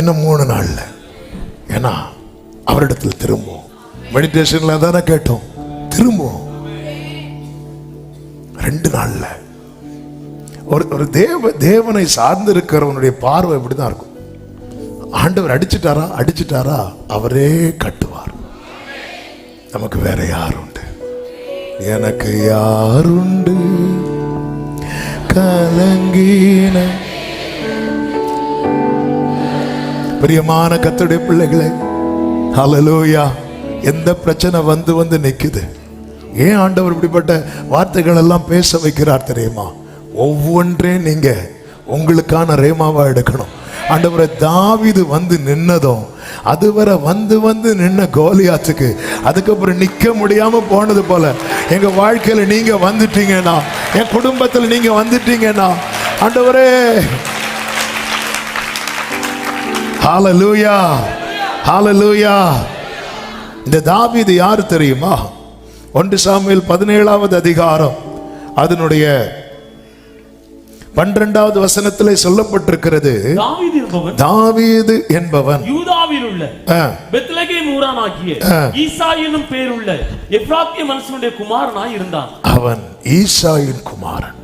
[SPEAKER 1] இன்னும் 3 நாள்ல, ஏன்னா அவரிடத்தில் திரும்புவோம். மெடிடேஷன்ல தானே கேட்டோம், திரும்புவோம் 2 நாள்ல. ஒரு தேவனை சார்ந்து இருக்கிறவனுடைய பார்வை இப்படிதான் இருக்கும். ஆண்டவர் அடிச்சிட்டாரா அவரே கட்டுவார். நமக்கு வேற யாருண்டு? எனக்கு யாருண்டு கலங்கின? பிரியமான கர்த்தருடைய பிள்ளைகளே, ஹல்லேலூயா. எந்த பிரச்சனை வந்து நிக்குது? ஏன் ஆண்டவர் இப்படிப்பட்ட வார்த்தைகள் எல்லாம் பேச வைக்கிறார் தெரியுமா? ஒவ்வொன்றே நீங்க உங்களுக்கான ரேமாவா எடுக்கணும். ஆண்டவரை தாவீது வந்து நின்னதும், அதுவரை வந்து நின்ன கோலியாத்துக்கு அதுக்கப்புறம் நிக்க முடியாம போனது போல எங்க வாழ்க்கையில நீங்க வந்துட்டீங்கன்னா, என் குடும்பத்தில் நீங்க வந்துட்டீங்கன்னா, ஆண்டவரே ஹல்லேலூயா, ஹல்லேலூயா. இந்த தாவீது யார் தெரியுமா? 1 சாமுவேல் 17வது அதிகாரம் அதனுடைய 12வது வசனத்திலே சொல்லப்பட்டிருக்கிறது. தாவீது என்பவன்
[SPEAKER 3] யூதாவில் உள்ள பெத்லகேம் ஊரானாகிய ஈசாய் என்னும் பேருள்ள எப்ராத்திய மனுஷனுடைய குமாரனாய் இருந்தான்.
[SPEAKER 1] அவன் ஈசாயின் குமாரன்.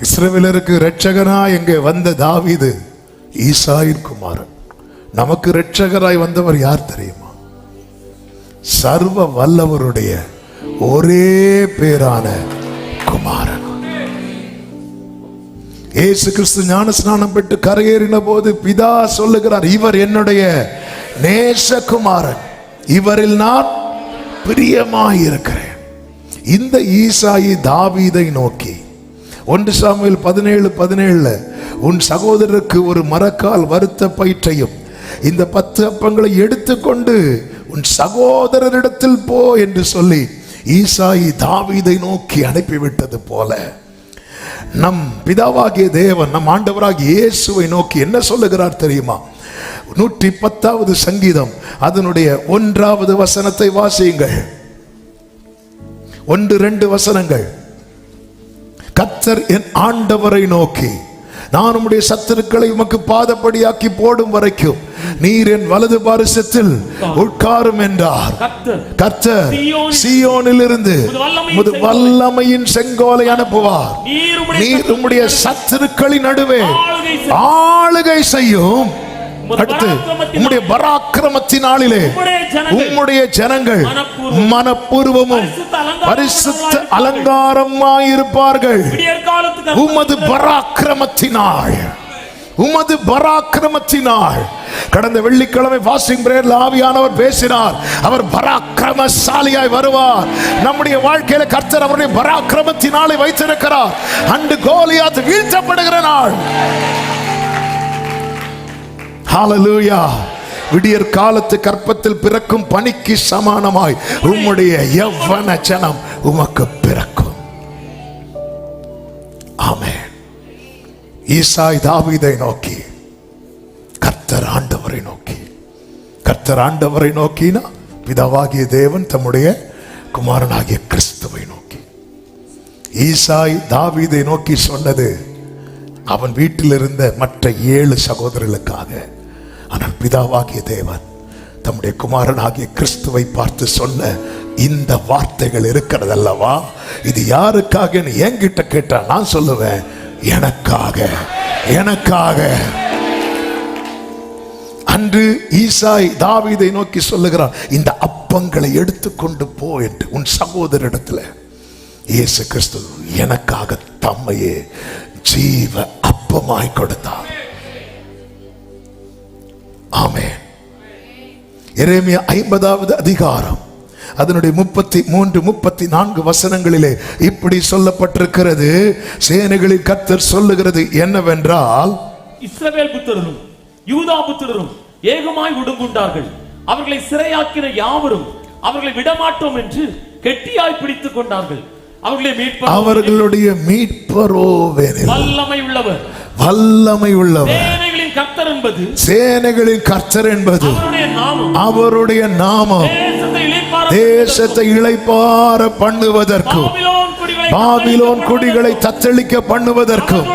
[SPEAKER 1] இஸ்ரவேலருக்கு இரட்சகனாய் எங்கே வந்த தாவீது ஈசாயின் குமாரன். நமக்கு இரட்சகராய் வந்தவர் யார் தெரியுமா? சர்வ வல்லவருடைய ஒரே பேரான குமாரன் இயேசு கிறிஸ்து. ஞானஸ்நானம் பெற்று கரையேறின போது பிதா சொல்லுகிறார், இவர் என்னுடைய நேசகுமாரன், இவரில் நான் பிரியமாயிருக்கிறேன். இந்த ஈசாயி தாவீதை நோக்கி 1 சாமுவேல் 17:17 உன் சகோதரருக்கு ஒரு மரக்கால் வறுத்த பயிற்றையும் இந்த 10 அப்பங்களை எடுத்துக்கொண்டு உன் சகோதரரிடத்தில் போ என்று சொல்லி ஈசாயி தாவீதை நோக்கி அனுப்பிவிட்டது போல நம் பிதாவாகிய தேவன் நம் ஆண்டவராகிய இயேசுவை நோக்கி என்ன சொல்லுகிறார் தெரியுமா? 110வது சங்கீதம் அதனுடைய 1வது வசனத்தை வாசியுங்கள். 1-2 வசனங்கள். கர்த்தர் என் ஆண்டவரை நோக்கி, நான் உம்முடைய சத்துருக்களை உமக்கு பாதப்படியாக்கி போடும் வரைக்கும் நீர் என் வலது பாரிசத்தில் உட்காரும் என்றார். கர்த்தர் சீயோனில் இருந்து உமது வல்லமையின் செங்கோலை அனுப்புவார். நீர் உம்முடைய சத்துருக்களின் நடுவே ஆளுகை செய்யும். அடுத்து, உம்முடைய பராக்கிரமத்தினாலே உம்முடைய ஜனங்கள் மனப்பூர்வமும் பரிசுத்த அலங்காரமாயிருப்பார்கள். உமது பராக்கிரமத்தினால் கடந்த வெள்ளிக்கிழமை ஃபாஸ்டிங் பிரேயர்ல ஆவியானவர் பேசினார். அவர் பராக்கிரமசாலியாய் வருவார். நம்முடைய வாழ்க்கையில கர்த்தர் அவருடைய பராக்கிரமத்தினாலே வைத்திருக்கிறார். அன்று கோலியாத் வீழ்த்தப்படுகிற நாள். ஹalleluya. விடியற் காலத்து கற்பத்தில் பிறக்கும் பனிக்கு சமானமாய் உம்முடைய யௌவன ஜனம் உமக்கு பிறக்கும். ஆமென். ஈசாய் தாவீதை நோக்கி, கர்த்தர் ஆண்டவரை நோக்கி. கர்த்தர் ஆண்டவரை நோக்கினா பிதாவாகிய தேவன் தம்முடைய குமாரனாகிய கிறிஸ்துவை நோக்கி. ஈசாய் தாவீதை நோக்கி சொன்னது அவன் வீட்டில் இருந்த மற்ற 7 சகோதரர்களுக்காக. ஆனால் பிதாவாகிய தேவன் தம்முடைய குமாரனாகிய கிறிஸ்துவை பார்த்து சொன்ன இந்த வார்த்தைகள் இருக்கிறது அல்லவா, இது யாருக்காக என்கிட்ட கேட்டா நான் சொல்லுவேன், எனக்காக. எனக்காக. அன்று ஈசாய் தாவீதை நோக்கி சொல்லுகிறான், இந்த அப்பங்களை எடுத்துக்கொண்டு போ என்று உன் சகோதரிடத்துல. இயேசு கிறிஸ்து எனக்காக தம்மையே ஜீவ அப்பமாய் கொடுத்தார். ஆமென். எரேமியா 50வது அதிகாரம் அதனுடைய 33, 34 வசனங்களிலே இப்படி சொல்லப்பட்டிருக்கிறது. சேனைகளின் கர்த்தர் சொல்லுகிறது என்னவென்றால்,
[SPEAKER 3] இஸ்ரவேல் புத்திரரும் யூதா புத்திரரும் ஏகமாய் ஒடுங்குண்டார்கள். அவர்களை சிறையாக்கின யாவரும் அவர்களை விடமாட்டோம் என்று கெட்டியாய் பிடித்துக் கொண்டார்கள்.
[SPEAKER 1] அவர்களுடைய மீட்பரோவேனில்
[SPEAKER 3] வல்லமை உள்ளவர்.
[SPEAKER 1] வல்லமை உள்ளவர்.
[SPEAKER 3] சேனைகளின் கர்த்தர் என்பது,
[SPEAKER 1] சேனைகளின் கர்த்தர் என்பது அவருடைய நாமம். தேசத்தை இளைப்பாற பண்ணுவதற்கும் பாபிலோன் குடிகளை தத்தளிக்க பண்ணுவதற்கும்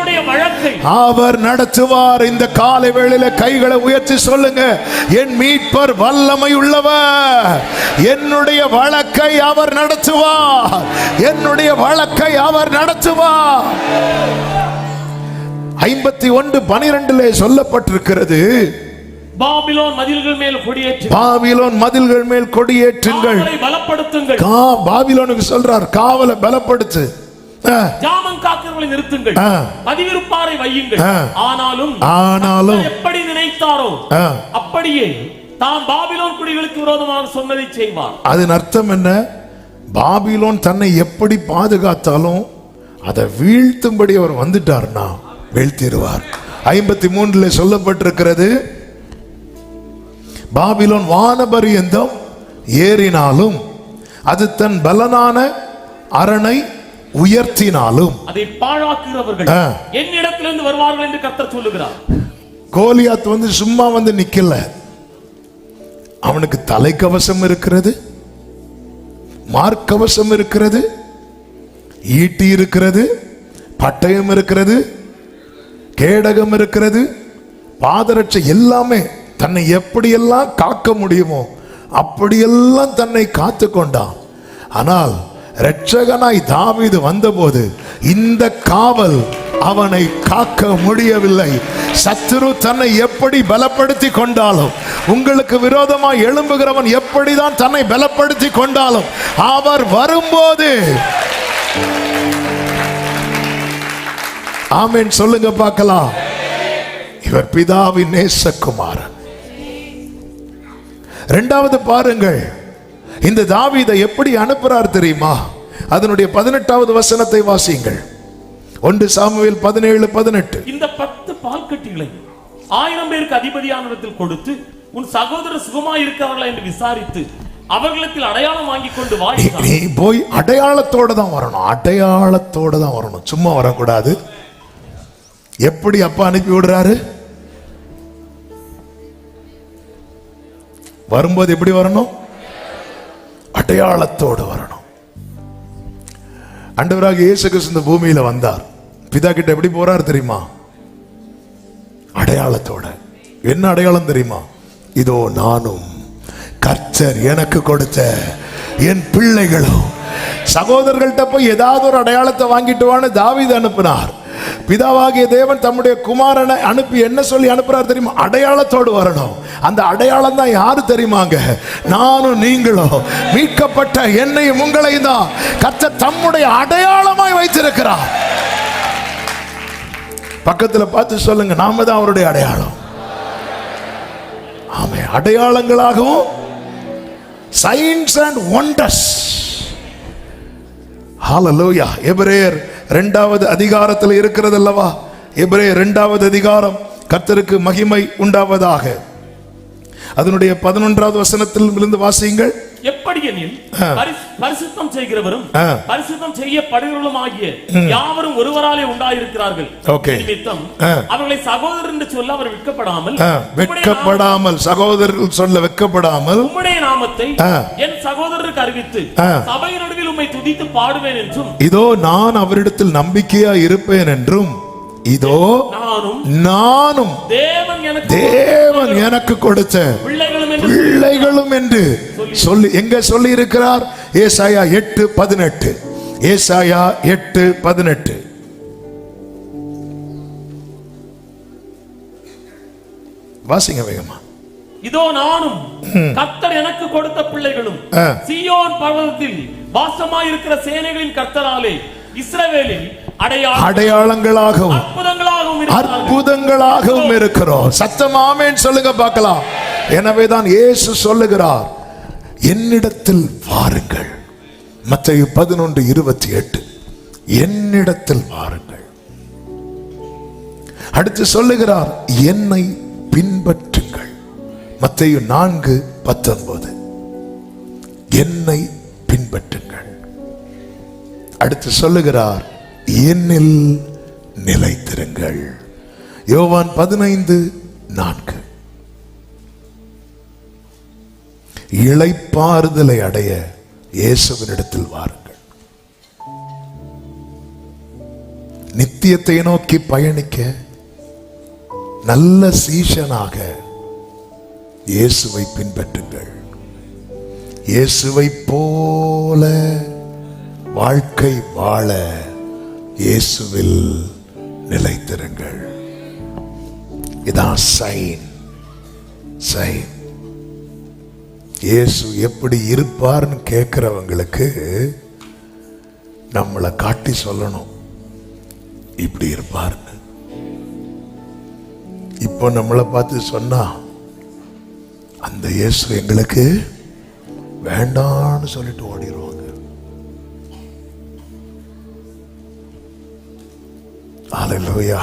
[SPEAKER 1] அவர் நடத்துவார். இந்த காலை வேளையில கைகளை உயர்த்தி சொல்லுங்க, என் மீட்பர் வல்லமை உள்ளவர். என்னுடைய வழக்கை அவர் நடத்துவார். என்னுடைய வழக்கை அவர் நடத்துவார். 51:12 சொல்லப்பட்டிருக்கிறது,
[SPEAKER 3] பாபிலோன் மதில்கள் மேல் கொடியேற்று.
[SPEAKER 1] பாபிலோன் மதில்கள் மேல் கொடியேற்றுங்கள்.
[SPEAKER 3] பலப்படுத்துங்கள்.
[SPEAKER 1] பாபிலோனுக்கு சொல்றார், காவலை பலப்படுத்து.
[SPEAKER 3] ஜாமம் காக்கிறவர்களை நிறுத்துங்கள். பதிவிருப்பாரை வையுங்கள்.
[SPEAKER 1] ஆனாலும்
[SPEAKER 3] எப்படி நினைத்தாரோ அப்படியே தாம் பாபிலோன் குடிகளுக்கு விரோதமாக சொன்னதை செய்வார்.
[SPEAKER 1] அதன் அர்த்தம் என்ன? பாபிலோன் தன்னை எப்படி பாதுகாத்தாலும் அதை வீழ்த்தும்படி அவர் வந்துட்டார்னா வீழ்த்திடுவார். 53 சொல்லப்பட்டிருக்கிறது, பாபிலோன் வானபரியந்தம் ஏறினாலும் அது தன் பலனான அரணை உயர்த்தினாலும்
[SPEAKER 3] அதை பாழாக்குகிறவர்கள் என்னிடத்திலிருந்து வருவார்கள் என்று கர்த்தர் சொல்லுகிறார்.
[SPEAKER 1] கோலியாத் சும்மா நிக்கல. அவனுக்கு தலைக்கவசம் இருக்கிறது, மார்க்கவசம் இருக்கிறது, ஈட்டி இருக்கிறது, பட்டயம் இருக்கிறது, கேடகம் இருக்கிறது, பாதரட்சை, எல்லாமே தன்னை எப்படியெல்லாம் காக்க முடியுமோ அப்படியெல்லாம் தன்னை காத்து கொண்டான். ஆனால் இரட்சகனாய் தாவீது வந்தபோது இந்த காவல் அவனை காக்க முடியவில்லை. சத்துரு தன்னை எப்படி பலப்படுத்தி கொண்டாலும், உங்களுக்கு விரோதமாய் எழும்புகிறவன் எப்படிதான் தன்னை பலப்படுத்தி கொண்டாலும், அவர் வரும்போது ஆமென் சொல்லுங்க பார்க்கலாம். இவர் பிதாவின் நேசகுமாரன். இரண்டாவது பாருங்கள், இந்த தாவீதை எப்படி அனுப்புறார் தெரியுமா? அதனுடைய 18வது வசனத்தை வாசியுங்கள். 1 சாமுவேல் 17:18.
[SPEAKER 3] இந்த 10 பால்கட்டிகளை 1000 பேருக்கு அதிபதியானவரிடத்தில் கொடுத்து, உன் சகோதரர் சுகமாய் இருக்கிறார்களா என்று விசாரித்து அவர்களுக்கு அடையாளம் வாங்கி கொண்டு வா.
[SPEAKER 1] நீ போய் அடையாளத்தோட தான் வரணும். அடையாளத்தோட தான் வரணும், சும்மா வரக்கூடாது. எப்படி அப்பா அனுப்பி விடுறாரு? வரும்போது எப்படி வரணும்? அடையாளத்தோடு வரணும். ஆண்டவராக இயேசு கிறிஸ்து இந்த பூமியில வந்தார். பிதா கிட்ட எப்படி போறார் தெரியுமா? அடையாளத்தோட. என்ன அடையாளம் தெரியுமா? இதோ நானும் கர்த்தர் எனக்கு கொடுத்த என் பிள்ளைகளும். சகோதரர்கள்ட்ட போய் ஏதாவது ஒரு அடையாளத்தை வாங்கிட்டு வான்னு தாவீது அனுப்பினார். பிதாவாகிய தேவன் தம்முடைய குமாரனை அனுப்பி என்ன சொல்லி அனுப்புறார் தெரியுமா? அடையாளத்தோடு வரணும். அந்த அடையாளம் தான் யாரு தெரியுமாங்க? நானும் நீங்களும் மீட்கப்பட்ட என்னையும் உங்களையும் தான் கர்த்தர் தம்முடைய அடையாளமாய் வைத்திருக்கிறார். பக்கத்துல பார்த்து சொல்லுங்க, நாம தான் அவருடைய அடையாளம். ஆமே, அடையாளங்களாகவும் சைன்ஸ் அண்ட் ஒண்டர்ஸ். ஹalleluya. எபிரேயர் 2வது அதிகாரத்தில் இருக்கிறது அல்லவா? எபிரேயர் 2வது அதிகாரம், கர்த்தருக்கு மகிமை உண்டாவதாக. அதனுடைய 11வது வசனத்தில் இருந்து வாசியுங்கள்.
[SPEAKER 3] எப்படியெனில் பரிசுத்தம் செய்கிறவரும் பரிசுத்தம் செய்யப்படுகிறவரும் ஆகிய யாவரும் ஒருவராலே உண்டாயிருக்கிறார்கள். நிமித்தம் அவர்களை சகோதரர் என்று சொல்ல அவர் வெட்கப்படாமல் சகோதரர்கள் சொல்ல வெட்கப்படாமல் உம்முடைய நாமத்தை என் சகோதரருக்கு அறிவித்து சபையின் நடுவில் உம்மை துதித்து பாடுவேன் என்றும்,
[SPEAKER 1] இதோ நான் அவரிடத்தில் நம்பிக்கையா இருப்பேன் என்றும், இதோ நானும் தேவன் எனக்கு கொடுத்த பிள்ளைகளும் என்று சொல்லி எங்க சொல்லி இருக்கிறார்? ஏசாயா 8:18. ஏசாயா 8:18. வாசிங்க வேகமா.
[SPEAKER 3] இதோ நானும் கர்த்தர் எனக்கு கொடுத்த பிள்ளைகளும் சீயோன் பர்வதத்தில் வாசமாயிருக்கிற சேனைகளின் கர்த்தராலே இஸ்ரவேலில்
[SPEAKER 1] அடையாளங்களாகவும் அற்புதங்களாகவும் இருக்கிறோம். சத்தம் ஆமென் சொல்லுங்க பார்க்கலாம். எனவேதான் இயேசு சொல்லுகிறார், என்னிடத்தில் வாருங்கள். மத்தேயு 11:28. என்னிடத்தில் வாருங்கள். அடுத்து சொல்லுகிறார், என்னை பின்பற்றுங்கள். மத்தேயு 4:19. என்னை பின்பற்றுங்கள். அடுத்து சொல்லுகிறார், என்னில் நிலைத்திருங்கள். யோவான் 15:4. இளைப்பாறுதலை அடைய இயேசுவினிடத்தில் வாருங்கள். நித்தியத்தை நோக்கி பயணிக்க நல்ல சீஷனாக இயேசுவை பின்பற்றுங்கள். இயேசுவை போல வாழ்க்கை வாழ இயேசுவில் நிலைத்திருங்கள். இதான் சைன். இயேசு எப்படி இருப்பார்னு கேட்கிறவங்களுக்கு நம்மளை காட்டி சொல்லணும், இப்படி இருப்பார்னு. இப்போ நம்மளை பார்த்து சொன்னா அந்த இயேசு எங்களுக்கு வேண்டான்னு சொல்லிட்டு ஓடிடுவாங்க. ஹல்லேலூயா.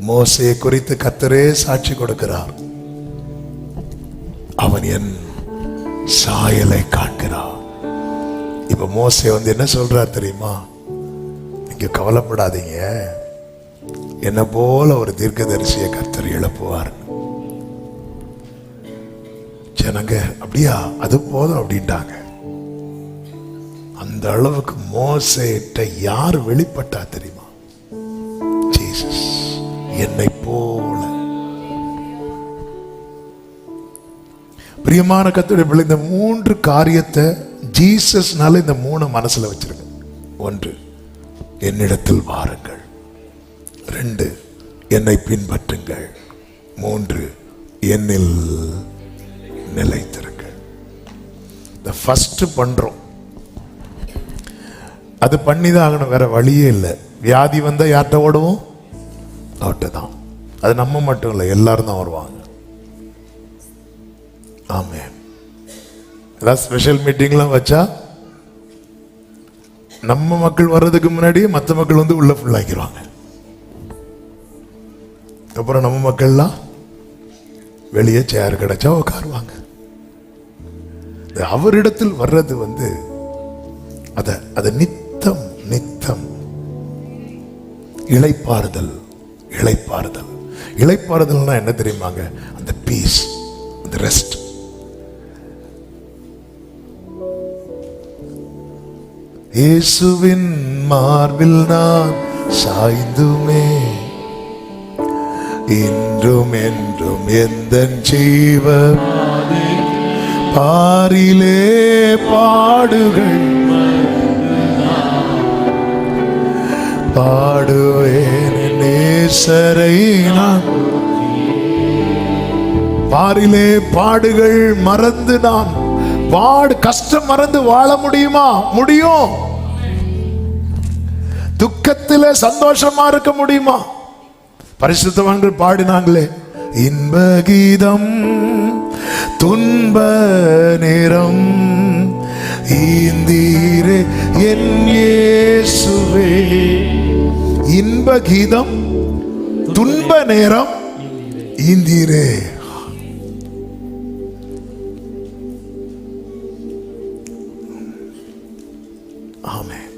[SPEAKER 1] மோசேயை குறித்து கர்த்தரே சாட்சி கொடுக்கிறார். அவன் என் சாயலை காண்கிறான். இப்ப மோசே என்ன சொல்றார் தெரியுமா? நீங்க கவலைப்படாதீங்க, என்ன போல ஒரு தீர்க்கதரிசியை கர்த்தர் எழுப்புவார். ஜனங்க அப்படியா, அது போதும் அப்படின்ட்டாங்க. அந்த அளவுக்கு மோசேட்ட யார் வெளிப்பட்டா தெரியுமா? ஜீசஸ். என்னை போல. பிரியமான கர்த்தருடைய பிள்ளை, இந்த 3 காரியத்தை ஜீசஸ்னால இந்த 3 மனசுல வச்சிருங்க. 1, என்னிடத்தில் வாருங்கள். 2, என்னை பின்பற்றுங்கள். 3, என்னில் நிலைத்திருங்கள். இந்த ஃபர்ஸ்ட் பண்றோம், அது பண்ணிதான் ஆகணும், வேற வழியே இல்லை. வியாதி வந்தா யார்கிட்ட ஓடுவோம்? அவர்கிட்ட தான். அது நம்ம மட்டும் இல்லை, எல்லாரும் தான் வருவாங்க. ஆமென். ஏதாவது ஸ்பெஷல் மீட்டிங்லாம் வச்சா நம்ம மக்கள் வர்றதுக்கு முன்னாடியே மற்ற மக்கள் உள்ள ஃபுல்லாக்கிடுவாங்க. அப்புறம் நம்ம மக்கள்லாம் வெளியே சேர் கிடைச்சா உட்காருவாங்க. அவரிடத்தில் வர்றது அத நித்தம் இளைப்பாறுதல். இளைப்பாறுதல்னா என்ன தெரியுமாங்க? அந்த பீஸ், அந்த ரெஸ்ட். இயேசுவின் மார்பில் நான் சாய்ந்துமே, இன்றும் என்றும் எந்தன் ஜீவ பாரிலே பாடுகள் பாடுவேன் நேசரை நான். பாரிலே பாடுகள் மறந்து நான் கஷ்டம் மறந்து வாழ முடியுமா? முடியும். துக்கத்திலே சந்தோஷமா இருக்க முடியுமா? பரிசுத்தவான்கள் பாடினாங்களே, இன்பகீதம் துன்ப நேரம் ஈந்தீரே என் இயேசுவே. இன்பகீதம் துன்ப நேரம் ஈந்தீரே. ஆமென்.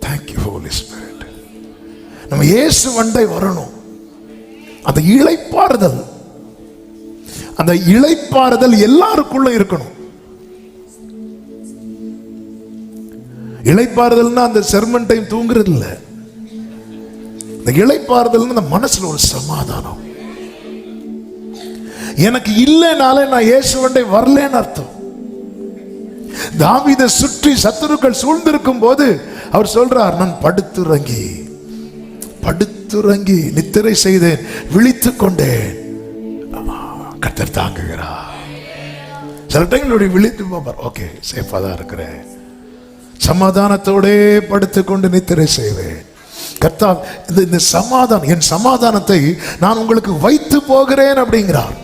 [SPEAKER 1] Thank you Holy Spirit. நம்ம இயேசு வண்டை வரணும். அந்த இளைப்பாறுதல், அந்த இளைப்பாறுதல் எல்லாருக்குள்ள இருக்கணும். இளைப்பாறுதல்னா அந்த செர்மன் டைம் தூங்குறது இல்ல. இந்த இளைப்பாறுதல் அந்த மனசுல ஒரு சமாதானம். எனக்கு இல்லைனாலே நான் இயேசுவண்டை வரலன்னு அர்த்தம். தாவீதை சுற்றி சத்துருக்கள் சூழ்ந்திருக்கும் போது அவர் சொல்றார், நான் படுத்துறங்கி நித்திரை செய்தேன், விழித்துக் கொண்டேன். கர்த்தர் தாங்குகிறார். சில டைம் விழித்து போவார், ஓகே சேஃபா தான் இருக்கிறேன், சமாதானத்தோட படுத்துக்கொண்டு நித்திரை செய்வேன். கர்த்தர் இந்த சமாதானம், என் சமாதானத்தை நான் உங்களுக்கு வைத்து போகிறேன் அப்படிங்கிறார்.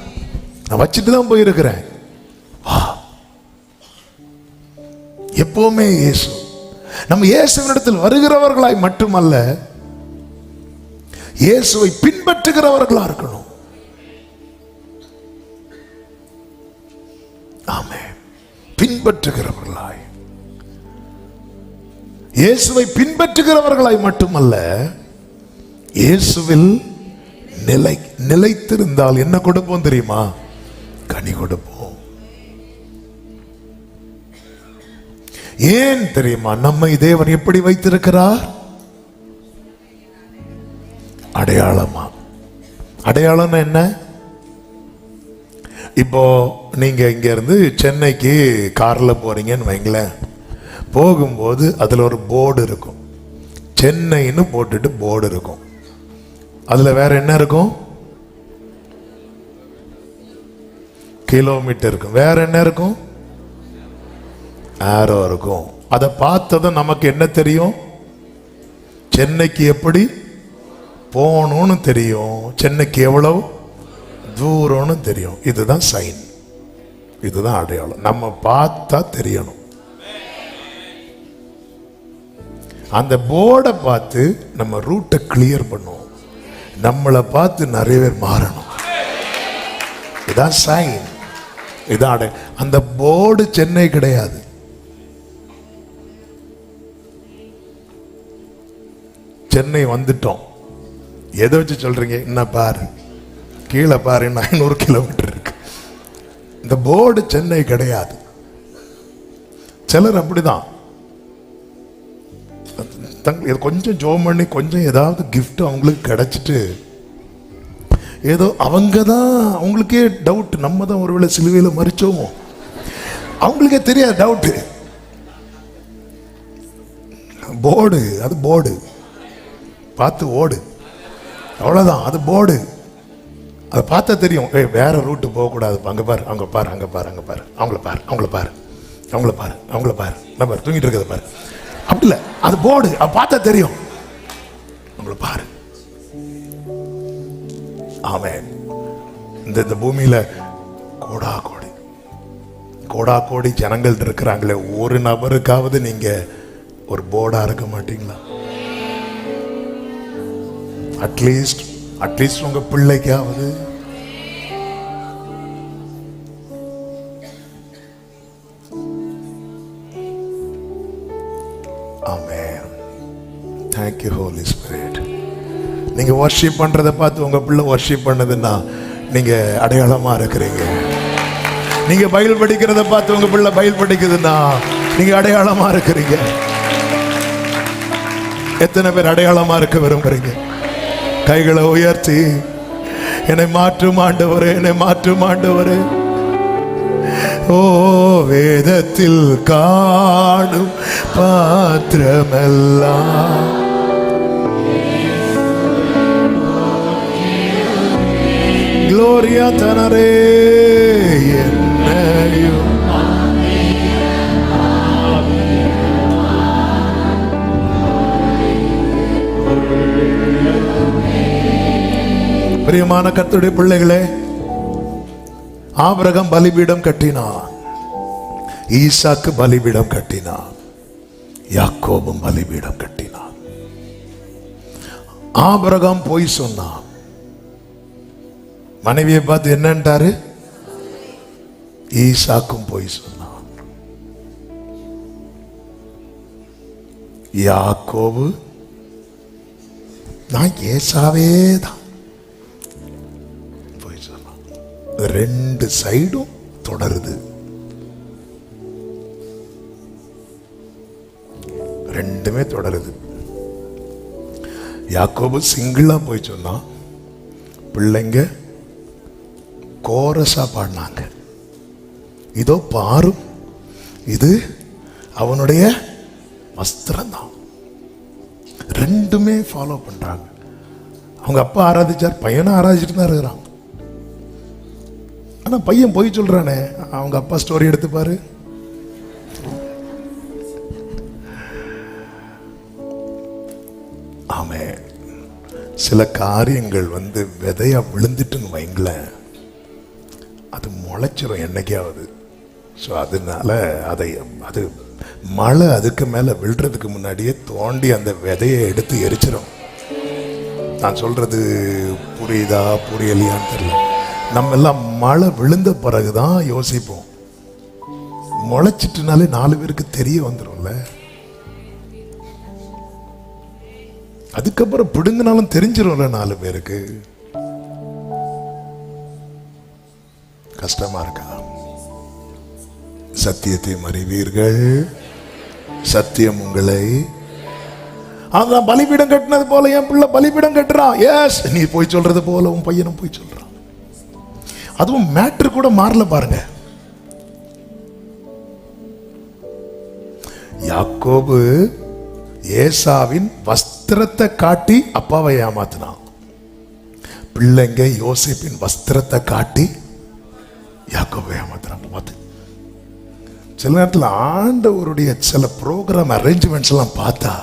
[SPEAKER 1] நான் வச்சுட்டு தான் போயிருக்கிறேன். எப்பவுமே இயேசு, நம்ம இயேசுவினிடத்தில் வருகிறவர்களாய் மட்டுமல்ல, இயேசுவை பின்பற்றுகிறவர்களா இருக்கணும். ஆமென். பின்பற்றுகிறவர்களாய், இயேசுவை பின்பற்றுகிறவர்களாய் மட்டுமல்ல, இயேசுவில் நிலைத்திருந்தால் என்ன கொடுப்போம் தெரியுமா? கனி கொடுப்போம். ஏன் தெரியுமா? நம்மை தேவன் எப்படி வைத்திருக்கிறார்? அடையாளமா. அடையாளம் என்ன? இப்போ நீங்க இங்க இருந்து சென்னைக்கு கார்ல போறீங்கன்னு வைங்களேன். போகும்போது அதுல ஒரு போர்டு இருக்கும், சென்னைன்னு போட்டுட்டு போர்டு இருக்கும். அதுல வேற என்ன இருக்கும்? கிலோமீட்டர் இருக்கும். வேற என்ன இருக்கும்? ஆரோ இருக்கும். அதை பார்த்ததும் நமக்கு என்ன தெரியும்? சென்னைக்கு எப்படி போகணும்னு தெரியும், சென்னைக்கு எவ்வளவு தூரம்னு தெரியும். இதுதான் சைன், இதுதான் அடையாளம். நம்ம பார்த்தா தெரியணும். அந்த போர்டை பார்த்து நம்ம ரூட்டை கிளியர் பண்ணுவோம். நம்மளை பார்த்து நிறைய பேர் மாறணும். இதான் சைன், இதான் அடையாளம். அந்த போர்டு சென்னை கிடையாது. சென்னை வந்துட்டோம், எதை வச்சு சொல்றீங்க? என்ன பாரு, கீழே பாரு, 500 கிலோமீட்டர் இருக்கு. இந்த போர்டு சென்னை கிடையாது. சிலர் அப்படிதான் கொஞ்சம் ஜோம் பண்ணி கொஞ்சம் ஏதாவது கிஃப்ட் அவங்களுக்கு கிடைச்சிட்டு ஏதோ அவங்க தான், அவங்களுக்கே டவுட், நம்ம தான் ஒருவேளை சிலுவையில் மறிச்சோமோ, அவங்களுக்கே தெரியாது டவுட்டு. போர்டு, அது போர்டு பார்த்து ஓடு, அவ்வளோதான். அது போர்டு, அதை பார்த்தா தெரியும். வேற ரூட்டு போகக்கூடாது, அங்கே பாரு, அங்கே பாரு, அங்கே பாரு, அங்கே பாரு, அவங்கள பாரு, அவங்கள பாரு, அவங்கள பாரு, அவங்கள பாரு, நம்ம தூங்கிட்டு இருக்கிறத பாரு. அப்படி இல்லை, அது போர்டு, அதை பார்த்தா தெரியும், அவங்கள பாரு. ஆமென். இந்த பூமியில கோடா கோடி ஜனங்கள் இருக்கிறாங்களே, ஒரு நபருக்காவது நீங்க ஒரு போர்டா இருக்க மாட்டீங்களா? அட்லீஸ்ட் உங்க பிள்ளைக்காவது. ஆமென். Thank you Holy Spirit. நீங்க வர்ஷிப் பண்றதை பார்த்து உங்க பிள்ளை வர்ஷிப் பண்ணதுன்னா நீங்க அடையாளமா இருக்கிறீங்க. நீங்க பைபிள் படிக்கிறத பார்த்து உங்க பிள்ளை பைபிள் படிக்குதுன்னா நீங்க அடையாளமா இருக்கிறீங்க. எத்தனை பேர் அடையாளமா இருக்க விரும்புறீங்க? கைகளை உயர்த்தி, என்னை மாற்றும் ஆண்டவரே, என்னை மாற்றும் ஆண்டவரே. ஓ வேதத்தில் காணும் பாத்திரமெல்லாம் Gloria தனரே என்னையும் பிரியமான கர்த்தருடைய பிள்ளைகளே, ஆபிரகாம் பலிபீடம் கட்டினான், ஈசாக்கு பலிபீடம் கட்டினான், யாக்கோபும் பலிபீடம் கட்டினான். ஆபிரகாம் போய் சொன்னான், மனைவியை பார்த்து என்னன்ட்டாரு, ஈசாக்கும் போய் சொன்னான். யாக்கோபு நான் ஏசாவே தான் போய் சொன்னான். ரெண்டு சைடும் தொடருது, ரெண்டுமே தொடருது. யாக்கோபு சிங்கிளா போய் சொன்னான், பிள்ளைங்க கோரஸா பாடினாங்க, இதோ பாரும் இது அவனுடைய வஸ்திரம் தான். ரெண்டுமே ஃபாலோ பண்றாங்க. அவங்க அப்பா ஆராதிச்சார், பையனும் ஆராதிச்சுட்டு தான் இருக்கிறான். ஆனா பையன் போய் சொல்றானே, அவங்க அப்பா ஸ்டோரி எடுத்து பாரு. ஆமே, சில காரியங்கள் விதையா விழுந்துட்டுன்னு வைங்களேன், அது முளைச்சிரும் என்னைக்காவது. ஸோ அதனால அது மழை அதுக்கு மேலே விழுறதுக்கு முன்னாடியே தோண்டி அந்த விதையை எடுத்து எரிச்சிடும். நான் சொல்றது புரியுதா புரியலையான்னு தெரியல. நம்ம எல்லாம் மழை விழுந்த பிறகுதான் யோசிப்போம். முளைச்சிட்டுனாலே 4 பேருக்கு தெரிய வந்துடும்ல. அதுக்கப்புறம் பிடுங்கினாலும் தெரிஞ்சிடும்ல 4 பேருக்கு. கஷ்டமா இருக்கா? சத்தியத்தை அறிவீர்கள், சத்தியம் உங்களை. அதான் பலிபீடம் கட்டினது போல என் பிள்ளை பலிபீடம் கட்டுறான். எஸ், நீ போய் சொல்றது போல உன் பையனும் போய் சொல்றான். அதுவும் மேட்ரு கூட மாறல பாருங்க. யாக்கோபு ஏசாவின் வஸ்திரத்தை காட்டி அப்பாவை ஏமாத்தினான். பிள்ளைங்க யோசேப்பின் வஸ்திரத்தை காட்டி யாக்கோபை ஏமாத்தினான். பார்த்து சில நேரத்தில் ஆண்டவருடைய சில ப்ரோக்ராம் அரேஞ்ச்மெண்ட்ஸ் எல்லாம் பார்த்தா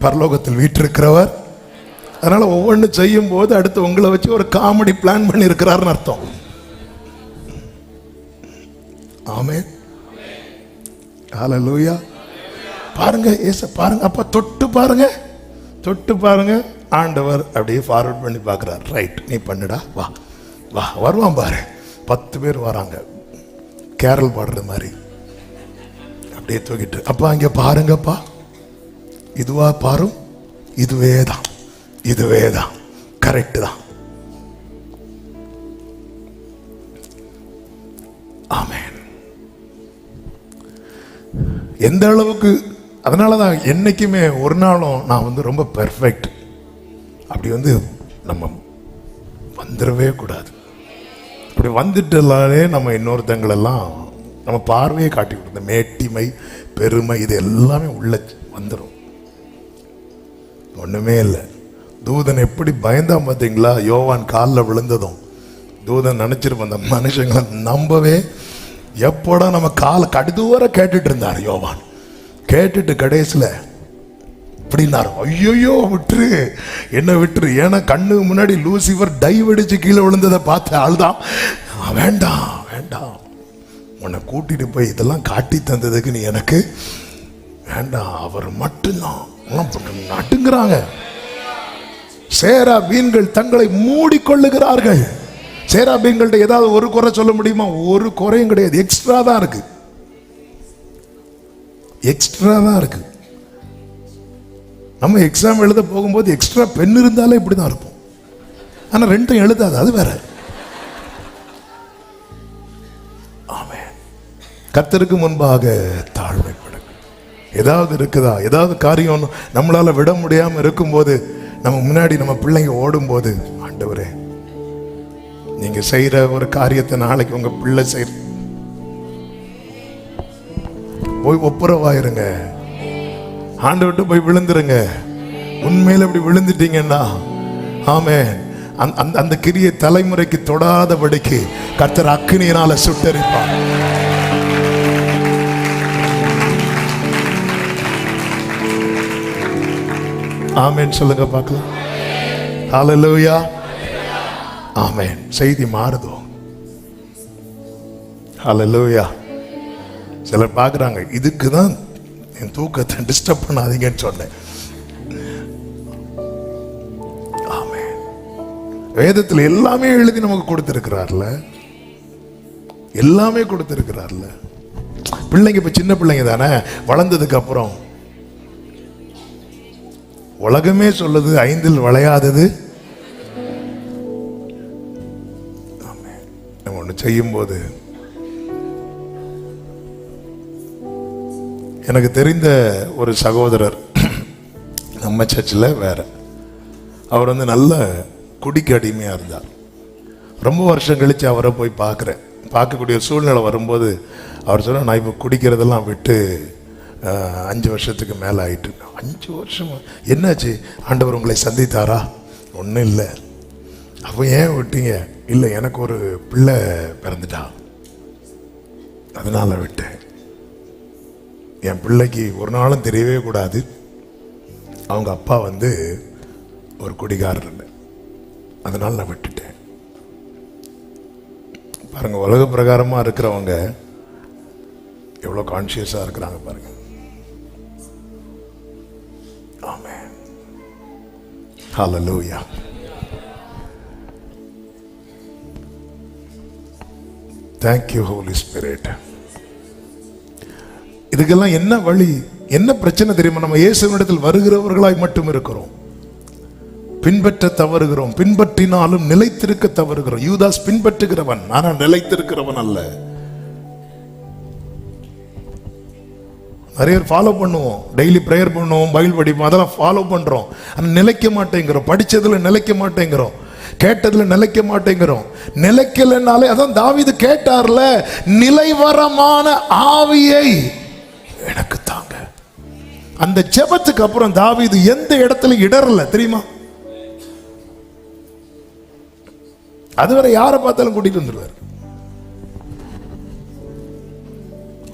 [SPEAKER 1] பரலோகத்தில் வீற்றிருக்கிறவர். அதனால ஒவ்வொன்று செய்யும் போது அடுத்து உங்களை வச்சு ஒரு காமெடி பிளான் பண்ணி இருக்கிறாருன்னு அர்த்தம். ஆமென், ஹல்லேலூயா. பாருங்க, ஏச பாருங்க, அப்ப தொட்டு பாருங்க, தொட்டு பாருங்க. ஆண்டவர் அப்படியே ஃபார்வர்ட் பண்ணி பார்க்கிறார். ரைட், நீ பண்ணுடா, வா வா. வருவான் பாரு, 10 பேர் வராங்க, கேரல் பாடுற மாதிரி அப்படியே தூக்கிட்டு. அப்பா இங்க பாருங்கப்பா, இதுவா பாரும், இதுவே தான், இதுவே தான், கரெக்ட் தான். ஆமென். எந்த அளவுக்கு, அதனாலதான் என்னைக்குமே ஒரு நாளும் நான் ரொம்ப பெர்ஃபெக்ட் அப்படி நம்ம வந்துடவே கூடாது. அப்படி வந்துட்டாலே நம்ம இன்னொருத்தங்களெல்லாம் நம்ம பார்வையை காட்டி கொடுத்த மேட்டிமை பெருமை இது எல்லாமே உள்ள வந்துடும். ஒண்ணுமே இல்லை. தூதன் எப்படி பயந்தான் பார்த்தீங்களா? யோவான் காலில் விழுந்ததும் தூதன் நினைச்சிருப்போம் அந்த மனுஷங்களை நம்பவே. எப்போடா நம்ம காலை கடுதுவரை கேட்டுட்டு இருந்தார் யோவான். கேட்டுட்டு கடைசியில் அப்படின்னாரு, ஐயோயோ விட்டுரு, என்ன விட்டுரு. ஏன்னா கண்ணுக்கு முன்னாடி லூசிஃபர் டைவ் அடிச்சு கீழே விழுந்ததை பார்த்து ஆள்தான், வேண்டாம் வேண்டாம், உன்னை கூட்டிட்டு போய் இதெல்லாம் காட்டி தந்ததுக்கு நீ எனக்கு வேண்டாம், அவர் மட்டும்தான். நட்டுங்கிறாங்க. சேராபீன்கள் தங்களை மூடிக்கொள்ளுகிறார்கள். சேராபீன்கள்ட்ட ஏதாவது ஒரு குறை சொல்ல முடியுமா? ஒரு குறையும் கிடையாது. எக்ஸ்ட்ரா தான் இருக்கு, எக்ஸ்ட்ரா தான் இருக்கு. நம்ம எக்ஸாம் எழுத போகும்போது எக்ஸ்ட்ரா பென் இருந்தாலே இப்படிதான் இருப்போம். ஆனா 2 எழுதாது, அது வேற. ஆமென். கர்த்தருக்கு முன்பாக தாழ்மைப்படுங்க. ஏதாவது இருக்குதா? ஏதாவது காரியம் நம்மளால விட முடியாம இருக்கும்போது, நம்ம முன்னாடி நம்ம பிள்ளைங்க ஓடும்போது, ஆண்டவரே நீங்க செய்யற ஒரு காரியத்தை நாளைக்கு உங்க பிள்ளை செய்ய போய் ஒப்புரவாயிருங்க. ஆண்டவர்கிட்ட போய் விழுந்துருங்க. உண்மையில அப்படி விழுந்துட்டீங்கன்னா ஆமென், அந்த கிரியை தலைமுறைக்கு தொடாதபடிக்கு கர்த்தர் அக்கினியினால சுட்டரிப்பார். ஆமென் சொல்லுங்க பார்க்கலாம். ஹல்லேலூயா. ஆமென். செய்தி மாறுதோ? ஹல்லேலூயா. சிலர் பார்க்குறாங்க, இதுக்கு தான் என் தூக்கத்தை டிஸ்டர்ப் பண்ணாதீங்கன்னு சொன்னேன். ஆமென். வேதத்தில் எல்லாமே எழுதி நமக்கு கொடுத்திருக்கிறார்ல, எல்லாமே கொடுத்திருக்கிறார்ல. பிள்ளைங்க இப்ப சின்ன பிள்ளைங்க தானே, வளர்ந்ததுக்கு அப்புறம் உலகமே சொல்லுது 5 வளையாதது. நம்ம ஒண்ணு செய்யும் போது, எனக்கு தெரிந்த ஒரு சகோதரர் நம்ம சர்ச்சில் வேற, அவர் நல்ல குடிக்கு அடிமையா இருந்தார். ரொம்ப வருஷம் கழிச்சு அவரை போய் பார்க்கக்கூடிய சூழ்நிலை வரும்போது அவர் சொன்னார், நான் இப்போ குடிக்கிறதெல்லாம் விட்டு 5 வருஷத்துக்கு மேலே ஆயிட்டு. 5 வருஷம் என்னாச்சு? ஆண்டவர் உங்களை சந்தித்தாரா? ஒன்றும் இல்லை. அப்போ ஏன் விட்டீங்க? இல்லை, எனக்கு ஒரு பிள்ளை பிறந்துட்டா, அதனால விட்டேன். என் பிள்ளைக்கு ஒரு நாளும் தெரியவே கூடாது அவங்க அப்பா ஒரு குடிகாரர், அதனால நான் விட்டுட்டேன். பாருங்க, உலக பிரகாரமா இருக்கிறவங்க எவ்வளவு கான்சியஸா இருக்கிறாங்க பாருங்க. ஆமென். ஹல்லேலூயா. Thank you Holy Spirit. இதுக்கெல்லாம் என்ன வழி, என்ன பிரச்சனை தெரியுமா? நம்ம இயேசுவினிடத்தில் வருகிறவர்களாய் மட்டும் இருக்கிறோம், பின்பற்ற தவறுகிறோம். பின்பற்றினாலும் நிலைத்திருக்க தவறுகிறோம். யூதாஸ் பின்பற்றுகிறவன், ஆனால் நிலைத்திருக்கிறவன் அல்ல. நிறைய ஃபாலோ பண்ணுவோம், டெய்லி பிரேயர் பண்ணுவோம், பைபிள் படிப்போம், அதெல்லாம் ஃபாலோ பண்றோம், ஆனால் நிலைக்க மாட்டேங்கிறோம். படிச்சதுல நிலைக்க மாட்டேங்கிறோம், கேட்டதுல நிலைக்க மாட்டேங்கிறோம். நிலைக்கலனாலே, அதான் தாவீது கேட்டார்ல, நிலைவரமான ஆவியை எனக்கு தாங்க. அந்த ஜெபத்துக்கு அப்புறம் தாவீது எந்த இடத்துல இடறல தெரியுமா? அதுவரை யாரை பார்த்தாலும் கூட்டிட்டு வந்துருவார்.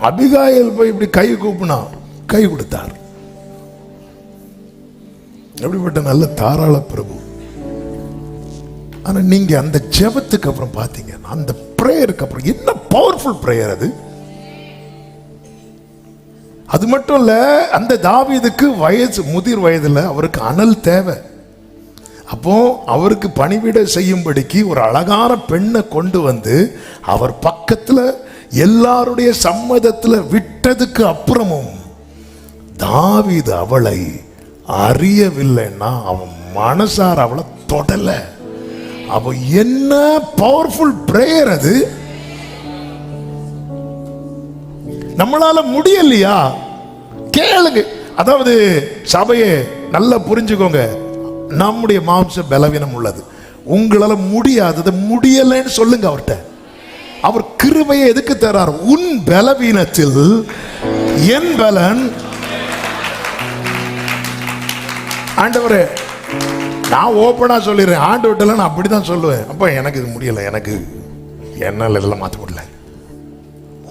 [SPEAKER 1] அபிகாயில் போய் இப்படி கை கூப்பினா கை கொடுத்தார். எப்படிப்பட்ட நல்ல தாராள பிரபு. ஆனா நீங்க அந்த ஜெபத்துக்கு அப்புறம் பாத்தீங்க, அந்த பிரேயருக்கு அப்புறம் என்ன பவர்ஃபுல் பிரேயர் அது. அது மட்டும் இல்ல, அந்த தாவீதுக்கு முதிர் வயதுல அவருக்கு அனல் தேவை. அப்போ அவருக்கு பணிவிடை செய்யும்படிக்கு ஒரு அழகான பெண்ணை கொண்டு அவர் பக்கத்துல எல்லாருடைய சம்மதத்துல விட்டதுக்கு அப்புறமும் தாவீது அவளை அறியவில்லைன்னா அவன் மனசார அவளை தொடல. அவ என்ன பவர்ஃபுல் பிரேயர் அது. நம்மளால முடியலையா? கேளுங்க. அதாவது சபையே நல்லா புரிஞ்சுக்கோங்க, நம்முடைய மாம்ச பலவீனம் உள்ளது. உங்களால முடியாதது முடியலன்னு சொல்லுங்க அவர்கிட்ட. அவர் கிருபையை எதுக்கு தரார்? உன் பலவீனத்தில் என் பலன். ஆண்டவரே, நான் ஓப்பனா சொல்லிடுறேன், ஆண்டவர்கிட்ட நான் அப்படிதான் சொல்லுவேன். அப்ப எனக்கு இது முடியல, எனக்கு என்னால இதெல்லாம் மாற்ற முடியல.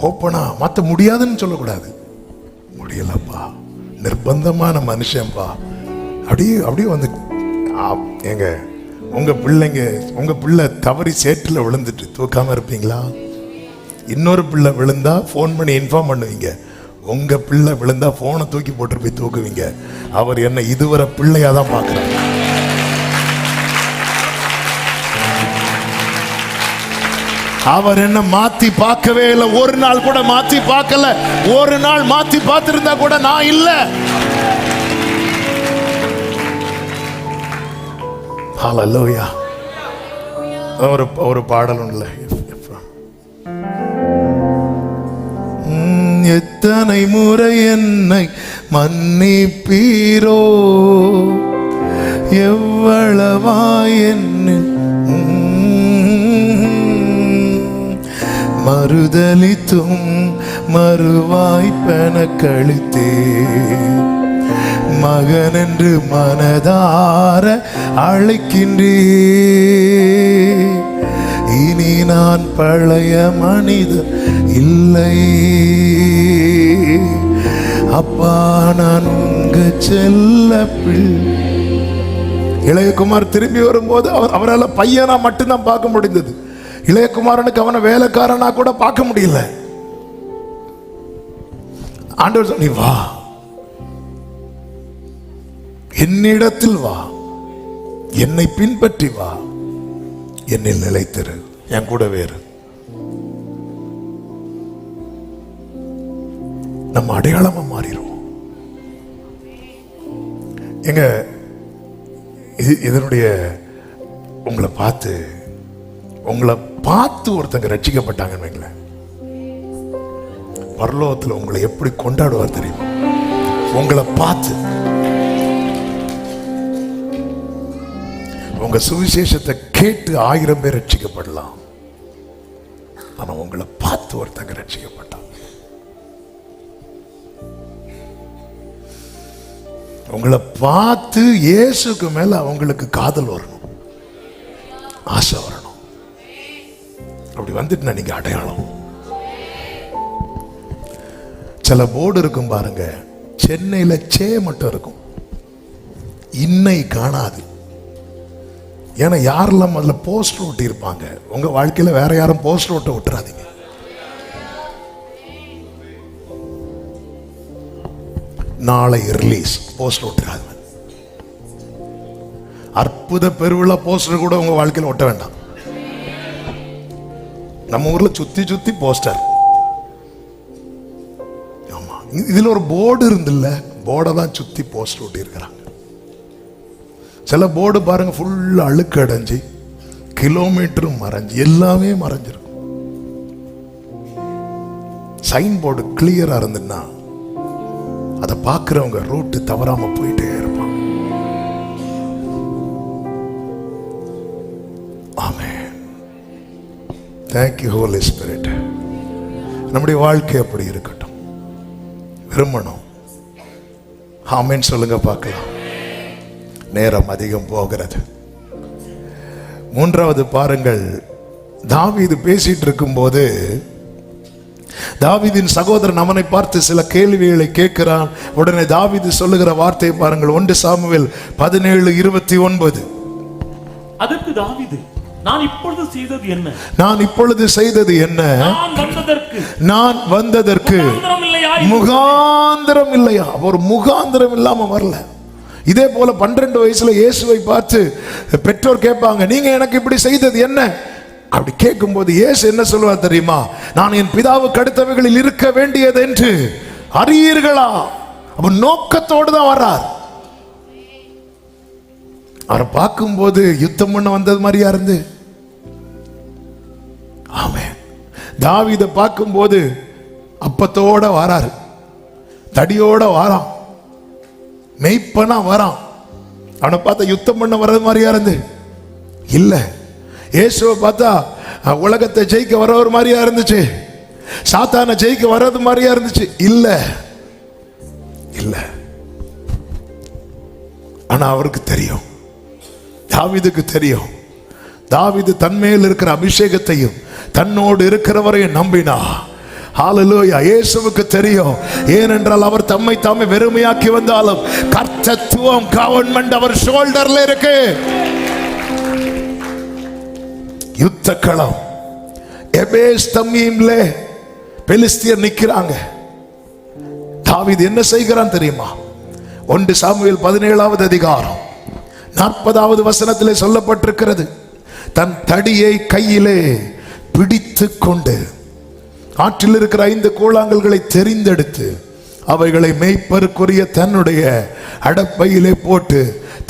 [SPEAKER 1] ஓப்பனா மாற்ற முடியாதுன்னு சொல்லக்கூடாது. முடியலப்பா, நிர்பந்தமான மனுஷன்பா. அப்படியே எங்க உங்க பிள்ளை தவறி சேற்றுல விழுந்துட்டு தூக்காம இருப்பீங்களா? இன்னொரு பிள்ளை விழுந்தா போன் பண்ணி இன்ஃபார்ம் பண்ணுவீங்க. உங்க பிள்ளை விழுந்தா போனை தூக்கி போட்டு போய் தூக்குவீங்க. அவர் என்ன இதுவரை பிள்ளையாதான் பார்க்கிறார். அவர் என்ன மாத்தி பார்க்கவே இல்லை. ஒரு நாள் கூட மாத்தி பார்க்கல. ஒரு நாள் மாத்தி பார்த்திருந்தா கூட நான் இல்ல. ஹல்லேலூயா. ஒரு பாடல் இல்லை, எத்தனை முறை என்னை மன்னிப்பீரோ, எவ்வளவாய் என்னில் மறுதலித்தும் மறுவாய்ப்பென கழித்தே, மகன் என்று மனதார அழைக்கின்றே. இனி நான் பழைய மனிதன் இல்லை, அப்பா நான் உங்க செல்ல பிள்ளை. இளையகுமார் திரும்பி வரும்போது அவரால் பையனா மட்டும்தான் பார்க்க முடிந்தது. இளையகுமாரனுக்கு அவனை வேலைக்காரனா கூட பார்க்க முடியல. ஆண்டவர் சொன்ன, நீ வா, என்னிடத்தில் வா, என்னை பின்பற்றி வா, என்னில் நிலைத்திரு, என் கூட வேறு. நம்ம அடையாளமா மாறிடுவோம். எங்க இதனுடைய உங்களை பார்த்து ஒருத்தங்க ரட்சிக்கப்பட்டாங்கன்னு வைங்களேன், பரலோகத்தில் உங்களை எப்படி கொண்டாடுவார் தெரியுமா? உங்களை பார்த்து உங்க சுவிசேஷத்தை கேட்டு 1000 பேர் ரட்சிக்கப்படலாம். ஆனா உங்களை பார்த்து ஒருத்தங்க ரட்சிக்கப்பட்டாங்க. உங்களை பார்த்து இயேசுக்கு மேல அவங்களுக்கு காதல் வரணும், ஆசை வரணும். அப்படி வந்துட்டு நீங்க அடையாளம். சில போர்டு இருக்கும் பாருங்க, சென்னையில சே மட்டும் இருக்கும், இன்னை காணாது. ஏன்னா யாரெல்லாம் முதல்ல போஸ்டர் ஒட்டி இருப்பாங்க. உங்க வாழ்க்கையில வேற யாரும் போஸ்டர் ஒட்ட விட்டுறாதீங்க. நாளை ரிலீஸ் போஸ்டர் ஒட்டுறாங்க. அற்புத பெருவிழா போஸ்டர் கூட உங்க வாழ்க்கையில் ஒட்ட வேண்டாம். நம்ம ஊர்ல சுத்தி சுத்தி போஸ்டர். ஆமா, இதுல ஒரு போர்டு இருந்தில்ல, போர்டை தான் சுத்தி போஸ்டர் ஒட்டி இருக்கிறாங்க. சில போர்டு பாருங்க, ஃபுல்லா அழுக்கு அடைஞ்சு கிலோமீட்டரும் மறைஞ்சு எல்லாமே மறைஞ்சிருக்கும். சைன் போர்டு கிளியரா இருந்துன்னா அதை பார்க்கிறவங்க ரூட்டு தவறாம போயிட்டே இருப்பாங்க. ஆமென். Thank you Holy Spirit. நம்முடைய வாழ்க்கை அப்படி இருக்கட்டும், விரும்பணும். ஆமென் சொல்லுங்க பார்க்கலாம். நேரம் அதிகம் போகிறது. 3வது பாருங்கள், தாவீது பேசிட்டு இருக்கும்போது தாவீதின் சகோதரன் அவனை பார்த்து சில கேள்விகளை கேட்கிறான். உடனே தாவீது சொல்லுகிற வார்த்தையை பாருங்கள். 1 சாமுவேல் 17:29.
[SPEAKER 3] அதற்கு தாவீது, நான் இப்பொழுது செய்தது என்ன? நான் வந்ததற்கு
[SPEAKER 1] முகாந்திரம் இல்லையா? ஒரு முகாந்திரம் இல்லாம வரல. இதே போல 12 வயசுல இயேசுவை பார்த்து பெற்றோர் கேட்பாங்க, நீங்க எனக்கு இப்படி செய்தது என்ன? அப்படி கேட்கும்போது இயேசு என்ன சொல்லுவார் தெரியுமா? நான் என் பிதாவுக்கு அடுத்தவைகளில் இருக்க வேண்டியது என்று அறியீர்களா? அப்ப நோக்கத்தோடு தான் வர்றார். அவரை பார்க்கும்போது யுத்தம் பண்ண வந்தது மாதிரியா இருந்து. ஆமென். தாவீதை பார்க்கும்போது அப்பத்தோட வராரு, தடியோட வரான், மெய்ப்பனா வரான். அவனை பார்த்தா யுத்தம் பண்ண வர்றது மாதிரியா இருந்து இல்ல. இயேசுவை பார்த்தா உலகத்தை ஜெயிக்க வர்றவர் மாதிரியா இருந்துச்சு, சாத்தானை ஜெயிக்க வர்றது மாதிரியா இருந்துச்சு. இல்ல இல்ல. ஆனா அவருக்கு தெரியும், தாவீதுக்கு தெரியும், தாவீது தன்மேல் இருக்கிற அபிஷேகத்தையும் தன்னோடு இருக்கிறவரையும் நம்பினா. ஹalleluya. இயேசுவுக்கு தெரியும். ஏனென்றால் அவர் தம்மை தாமே வெறுமையாக்கி வந்தாலும் கர்த்தத்துவம் கவர்மெண்ட் அவர் ஷோல்டர்ல இருக்கு. யுத்த களம் எபேஸ் தம்மீம்ல பெலிஸ்தியர் நிக்கிறாங்க. தாவீது என்ன செய்கிறான் தெரியுமா? 1 சாமுவேல் 17வது அதிகாரம் 40வது வசனத்திலே சொல்லப்பட்டிருக்கிறது. தன் தடியை கையிலே பிடித்து கொண்டு ஆற்றில் இருக்கிற 5 கூழாங்கல்களை தெரிந்தெடுத்து அவைகளை மேய்ப்பருக்குரிய தன்னுடைய அடப்பையிலே போட்டு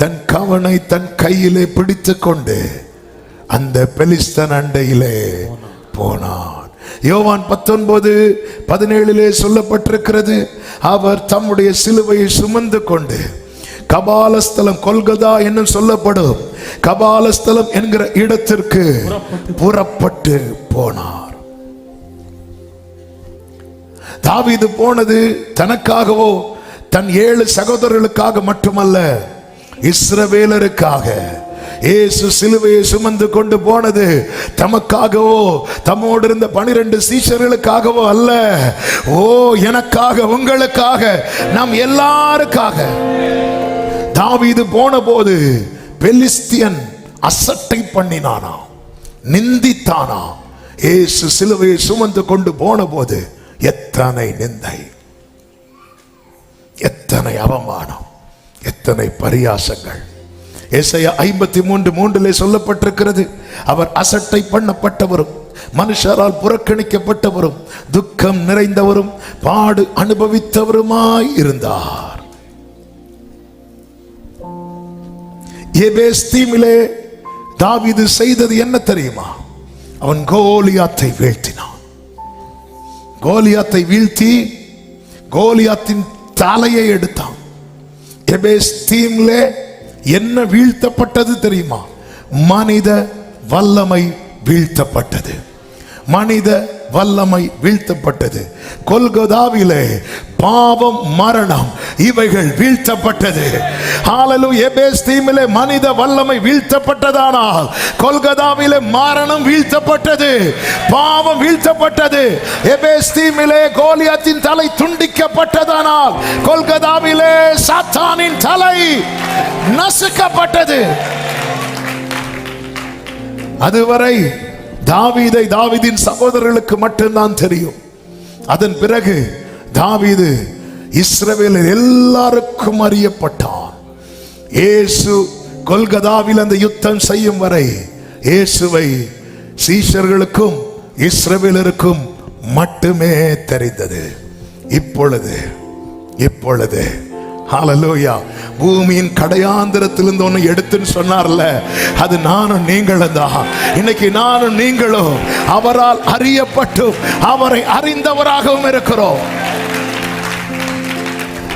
[SPEAKER 1] தன் கவனை தன் கையிலே பிடித்து கொண்டு அந்த பெலிஸ்தன் அண்டையிலே போனான். யோவான் 19:17 சொல்லப்பட்டிருக்கிறது, அவர் தம்முடைய சிலுவையை சுமந்து கொண்டு கபாலஸ்தலம், கொல்கதா என்னும் சொல்லப்படும் கபாலஸ்தலம் என்கிற இடத்திற்கு புறப்பட்டு போனார். தாவீது போனது தனக்காகவோ தன் 7 சகோதரர்களுக்காக மட்டுமல்ல, இஸ்ரவேலருக்காக. இயேசு சிலுவையை சுமந்து கொண்டு போனது தமக்காகவோ தம்மோடு இருந்த 12 சீஷர்களுக்காகவோ அல்ல. ஓ, எனக்காக, உங்களுக்காக, நாம் எல்லாருக்காக. தாவீது போன போது பெலிஸ்தியன் அசட்டை பண்ணினானா, நிந்தித்தானா. இயேசு சிலுவையை சுமந்து கொண்டு போன போது எத்தனை நிந்தை, எத்தனை அவமானம், எத்தனை பரியாசங்கள். ஏசாயா 53:3 சொல்லப்பட்டிருக்கிறது, அவர் அசட்டை பண்ணப்பட்டவரும் மனுஷரால் புறக்கணிக்கப்பட்டவரும் துக்கம் நிறைந்தவரும் பாடு அனுபவித்தவருமாய் இருந்தார். எபேஸ்தீமிலே தாவீது செய்தது என்ன தெரியுமா? அவன் கோலியாத்தை வீழ்த்தினான். கோலியாத்தை வீழ்த்தி கோலியாத்தின் தலையை எடுத்தான். எபேஸ்தீமிலே என்ன வீழ்த்தப்பட்டது தெரியுமா? மனித வல்லமை வீழ்த்தப்பட்டது. மனித வல்லமை வீழ்த்தப்பட்டது. கொல்கொதாவிலே பாவம், மரணம் இவைகள் வீழ்த்தப்பட்டது. ஹalleluya. எபேஸ்தீமிலே மனித வல்லமை வீழ்த்தப்பட்டதானால் கொல்கொதாவிலே மரணம் வீழ்த்தப்பட்டது, பாவம் வீழ்த்தப்பட்டது. எபேஸ்தீமிலே கோலியாத்தின் தலை துண்டிக்கப்பட்டதானால் கொல்கொதாவிலே சாத்தானின் தலை நசுக்கப்பட்டது. அதுவரை தாவீதை தாவீதின் சகோதரர்களுக்கு மட்டும்தான் தெரியும். அதன் பிறகு தாவீது இஸ்ரவேலர் எல்லாருக்கும் அறியப்பட்டான். இயேசு கொல்கதாவில் அந்த யுத்தம் செய்யும் வரை இயேசுவை சீஷர்களுக்கும் இஸ்ரவேலருக்கும் மட்டுமே தெரிந்தது. இப்பொழுது ஹalleluya, பூமியின் கடையாந்திரத்திலிருந்து ஒன்னு எடுத்துன்னு சொன்னார்ல, அது நானும் நீங்களும் தான். இன்னைக்கு நானும் நீங்களும் அவரால் அறியப்பட்டும் அவரை அறிந்தவராகவும் இருக்கிறோம்.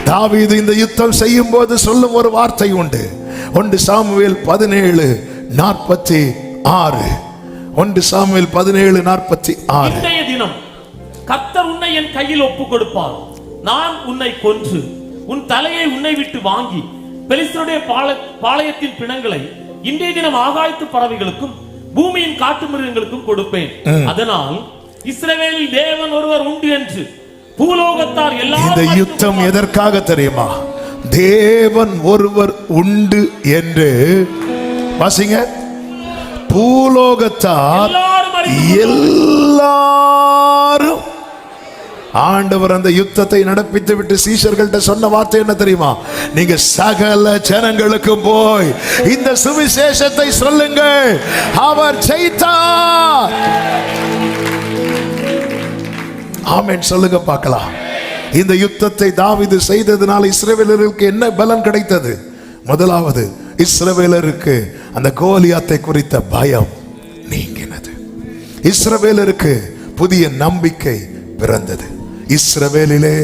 [SPEAKER 1] தாவீது இந்த யுத்தம் செய்யும் போது சொல்லும் ஒரு வார்த்தை உண்டு. 1 சாமுவேல் 17:46. 1 சாமுவேல் 17:46.
[SPEAKER 3] இன்றைய தினம் கர்த்தர் உன்னை என் கையில் ஒப்புக் கொடுப்பார். நான் உன்னை கொன்று உன் தலையை உன்னை விட்டு வாங்கி பெலிஸ்தருடைய பாளையத்தின் பிணங்களை இன்றைய தினம் ஆகாயத்து பறவைகளுக்கும் பூமியின் காட்டு மிருகங்களுக்கும் கொடுப்பேன். அதனால் இஸ்ரவேலில் தேவன் ஒருவர் உண்டு என்று பூலோகத்தார் எல்லாரும்.
[SPEAKER 1] இந்த யுத்தம் எதற்காக தெரியுமா? தேவன் ஒருவர் உண்டு என்று வாசிங்க. பூலோகத்தார் எல்லாரும். ஆண்டவர் அந்த யுத்தத்தை நடப்பித்து விட்டு சீஷர்கள்ட்ட சொன்ன வார்த்தை என்ன தெரியுமா? நீங்க சகல ஜனங்களுக்கும் போய் இந்த சுவிசேஷத்தை சொல்லுங்கள், அவர் ஜெயித்தார். ஆமென் சொல்லுங்க பார்க்கலாம். இந்த யுத்தத்தை தாவீது செய்ததனால இஸ்ரவேலருக்கு என்ன பலன் கிடைத்தது? முதலாவது, இஸ்ரவேலருக்கு அந்த கோலியாத்தை குறித்த பயம் நீங்கினது. இஸ்ரவேலருக்கு புதிய நம்பிக்கை பிறந்தது. இஸ்ரவேலிலே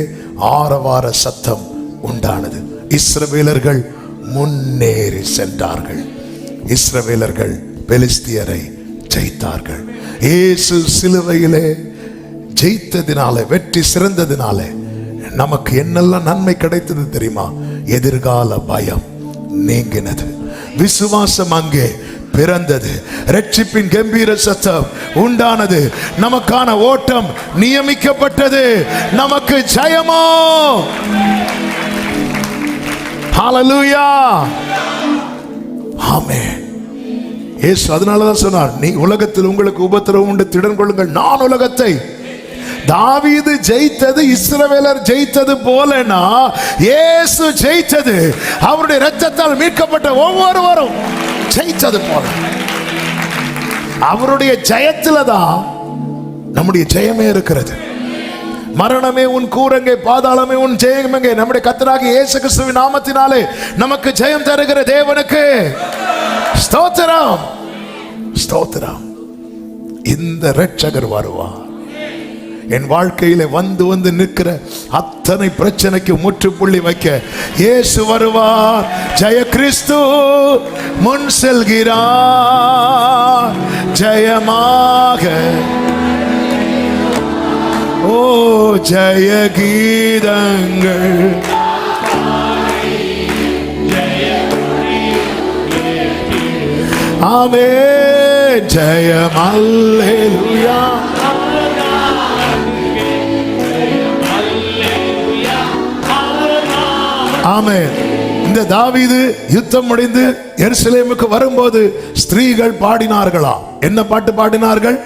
[SPEAKER 1] ஆரவார சத்தம் உண்டானது. இஸ்ரவேலர்கள் முன்னேறி சென்றார்கள். இஸ்ரவேலர்கள் பெலிஸ்தியரை ஜெயித்தார்கள். இயேசு சிலுவையிலே ஜெயித்ததினாலே, வெற்றி சிறந்ததினாலே நமக்கு என்னெல்லாம் நன்மை கிடைத்தது தெரியுமா? எதிர்கால பயம் நீங்கினது. விசுவாசம் அங்கே பிறந்தது. ரட்சிப்பின் கம்பீர சத்தம் உண்டானது. நமக்கான ஓட்டம் நியமிக்கப்பட்டது. நமக்கு ஜெயமோ. ஹalleluya. ஆமென். இயேசு அதனாலதான் சொன்னார், நீ உலகத்தில் உங்களுக்கு உபத்திரவம் உண்டு, திடன் கொள்ளுங்கள், நான் உலகத்தை. தாவீது ஜெயித்தது இஸ்ரவேலர் ஜெயித்தது போலனா, இயேசு ஜெயித்தது அவருடைய இரத்தத்தால் மீட்கப்பட்ட ஒவ்வொருவரும் ஜெயித்தது போல. அவருடைய ஜெயத்தில தான் நம்முடைய ஜெயமே இருக்கிறது. மரணமே உன் கூரங்கே, பாதாளமே உன் ஜெயமெங்கே. நம்முடைய கர்த்தராகிய இயேசு கிறிஸ்துவின் நாமத்தினாலே நமக்கு ஜெயம் தருகிற தேவனுக்கு ஸ்தோத்திரம், ஸ்தோத்திரம். இந்த இரட்சகர் வருவார். என் வாழ்க்கையில வந்து நிற்கிற அத்தனை பிரச்சனைக்கு முற்றுப்புள்ளி வைக்க இயேசு வருவார். ஜெய கிறிஸ்து முன் செல்கிறார் ஜெயமாக. ஓ ஜெய கீதங்கள். ஆமென். ஜெயம் அல்லேலூயா. ஆமென். இந்த தாவீது யுத்தம் முடிந்து எருசலேமுக்கு வரும்போது ஸ்திரீகள் பாடினார்களா? என்ன பாட்டு பாடினார்கள்?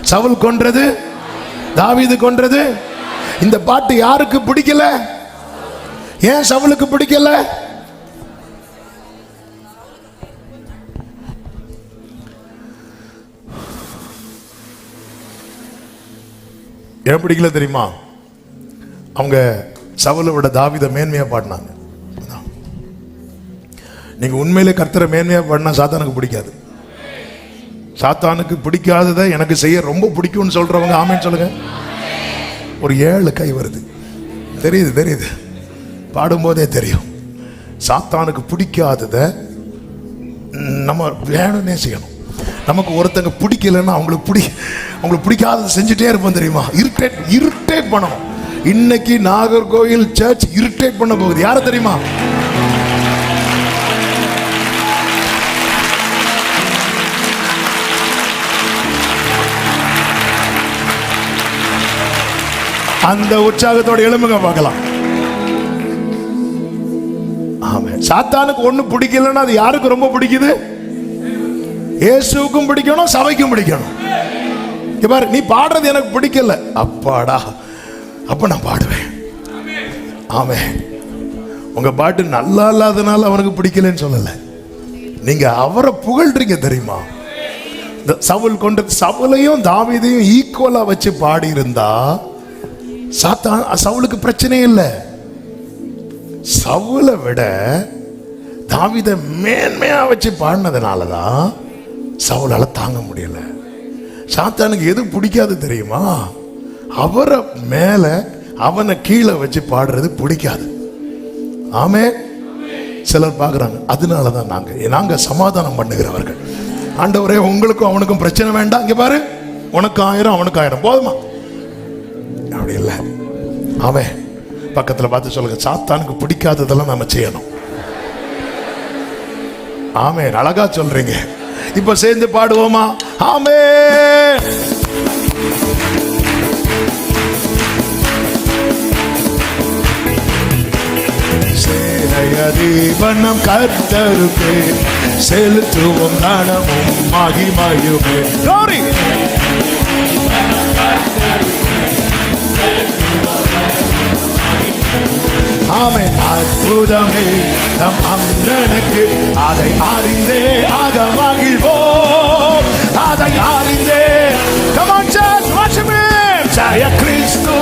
[SPEAKER 1] சவுல் கொன்றது, தாவீது கொன்றது. இந்த பாட்டு யாருக்கு பிடிக்கல? ஏன் சவுலுக்கு பிடிக்கல? ஏன் பிடிக்கல தெரியுமா? அவங்க சவுலை விட தாவீதை மேன்மையா பாடினாங்க. நீங்க உண்மையிலே கர்த்தரை மேன்மையா பாடினா சாத்தானுக்கு பிடிக்காது. சாத்தானுக்கு பிடிக்காததை எனக்கு செய்ய ரொம்ப பிடிக்கும்னு சொல்றவங்க ஆமேன்னு சொல்லுங்க. ஒரு 7 கை வருது. தெரியுது பாடும்போதே தெரியும். சாத்தானுக்கு பிடிக்காததை நம்ம வேணும்னே செய்யணும். நமக்கு ஒருத்தங்க பிடிக்கலன்னா அவங்களுக்கு பிடிக்காததை செஞ்சுட்டே இருப்போம் தெரியுமா? இரிட்டேட் பண்ணணும். இன்னைக்கு நாகர்கோவில் சர்ச் இரிட்டேட் பண்ண போகுது. யார தெரியுமா? அந்த உற்சாகத்தோட எழுமுக பார்க்கலாம். ஆமென். சாத்தானுக்கு ஒண்ணு பிடிக்கலன்னா அது யாருக்கு ரொம்ப பிடிக்குது? இயேசுவுக்கும் பிடிக்கணும், சபைக்கும் பிடிக்கணும். பாரு, நீ பாடுறது எனக்கு பிடிக்கல, அப்பாடா, அப்ப நான் பாடுவேன். ஆமென். உங்க பாட்டு நல்லா இல்லாதனால அவனுக்கு பிடிக்கலன்னு சொல்லல, நீங்க அவரை புகழ்றீங்க தெரியுமா? சவுல் கொண்ட சவுலையும் தாவீதையும் ஈக்குவலா வச்சு பாடி இருந்தா சவுலுக்கு பிரச்சனை இல்லை. சவுலை விட தாவீதை மேன்மையா வச்சு பாடினதுனாலதான் சவுலால தாங்க முடியல. சாத்தானுக்கு எது பிடிக்காது தெரியுமா? அவரை மேல அவனை கீழே வச்சு பாடுறது பிடிக்காது. ஆமே. சிலர் பார்க்குறாங்க. அதனாலதான் நாங்க சமாதானம் பண்ணுகிறவர்கள். ஆண்டவரே, உங்களுக்கும் அவனுக்கும் பிரச்சனை வேண்டாம். இங்க பாரு, உனக்கு 1000 அவனுக்கு 1000 போதுமா? அப்படி இல்லை. அவன் பக்கத்துல பார்த்து சொல்லுங்க, சாத்தானுக்கு பிடிக்காததெல்லாம் நம்ம செய்யணும். ஆமே. அழகா சொல்றீங்க. இப்ப சேர்ந்து பாடுவோமா? ஆமே. சேனையதீபனம் கர்த்தருக்கு செலுத்துவோம் கனமும் மகிமையுமே. Glory. ஆமென். அற்புதமே நம் அந்தனுக்கு, அதை அறிந்தே ஆக மகிழ்வோம், அதை அறிந்தே. Come on church, worship him. ஜெய கிறிஸ்து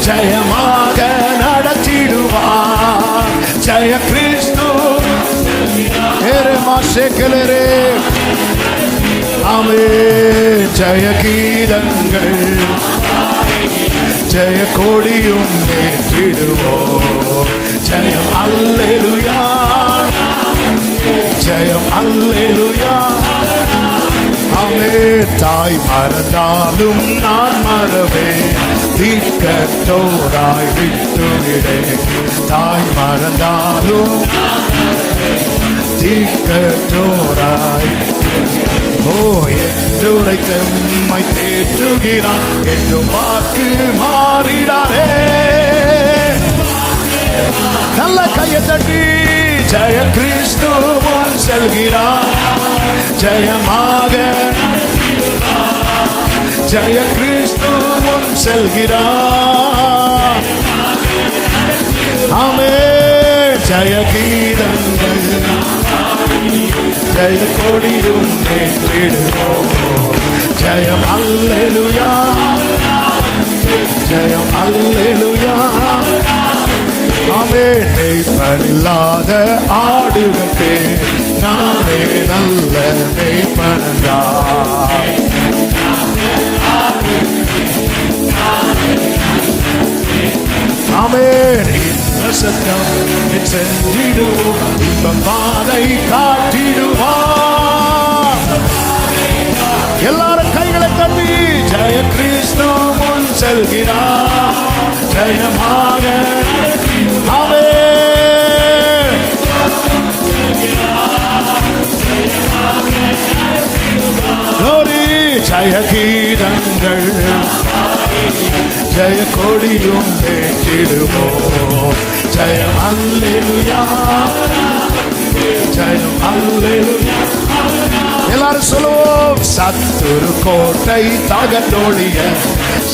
[SPEAKER 1] ஜெயமாக நடத்திடுவார். ஜெய கிறிஸ்து மாசேக்கலரே. ஆமென். ஜெய கீதங்கள் ஜெய கொடியும் ஏற்றிடுவோம். ஜெயம் அல்லேலூயா, ஜெயம் அல்லேலூயா. ஆமென். தாய் மறந்தாலும் நான் மறவேன், தீர்க்கத்தோராய் விட்டுவிடே. தாய் மறந்தாலும் தீர்க்கத்தோராய். ஓ, என்றுரைத்தம்மை தேற்றுகிறான், என்றும் வாக்கு மாறிடாரே. நல்ல கையை தட்டி ஜெய கிறிஸ்து முன் செல்கிறார். ஜெயமாக ஜெய கிறிஸ்து முன் செல்கிறார். ஆமென். ஜெய கீதங்கள் ஜெய கொடியும் ஏற்றிடுவோம். ஜெயம் அல்லேலூயா, ஜெயம் அல்லேலூயா. ஆமென். மேய்ப்பனில்லாத ஆடுகளுக்கு நானே நல்ல மேய்ப்பனன்றார். ஆமென். சத்தம் சென்றிடுவோம், இன்பம் பாதை காட்டிடுவார். எல்லாரும் கைகளை தட்டி ஜெய கிறிஸ்து முன் செல்கிறார். ஜெயமாக. ஆமென். ஜெய கீதங்கள் ஜெய கொடியும் ஏற்றிடுவோம். ஜெயம் அல்லேலூயா, ஜெயம் அல்லேலூயா. எல்லாரும் சொல்லுவோம். சத்துரு கோட்டை தகர்த்தொழிய,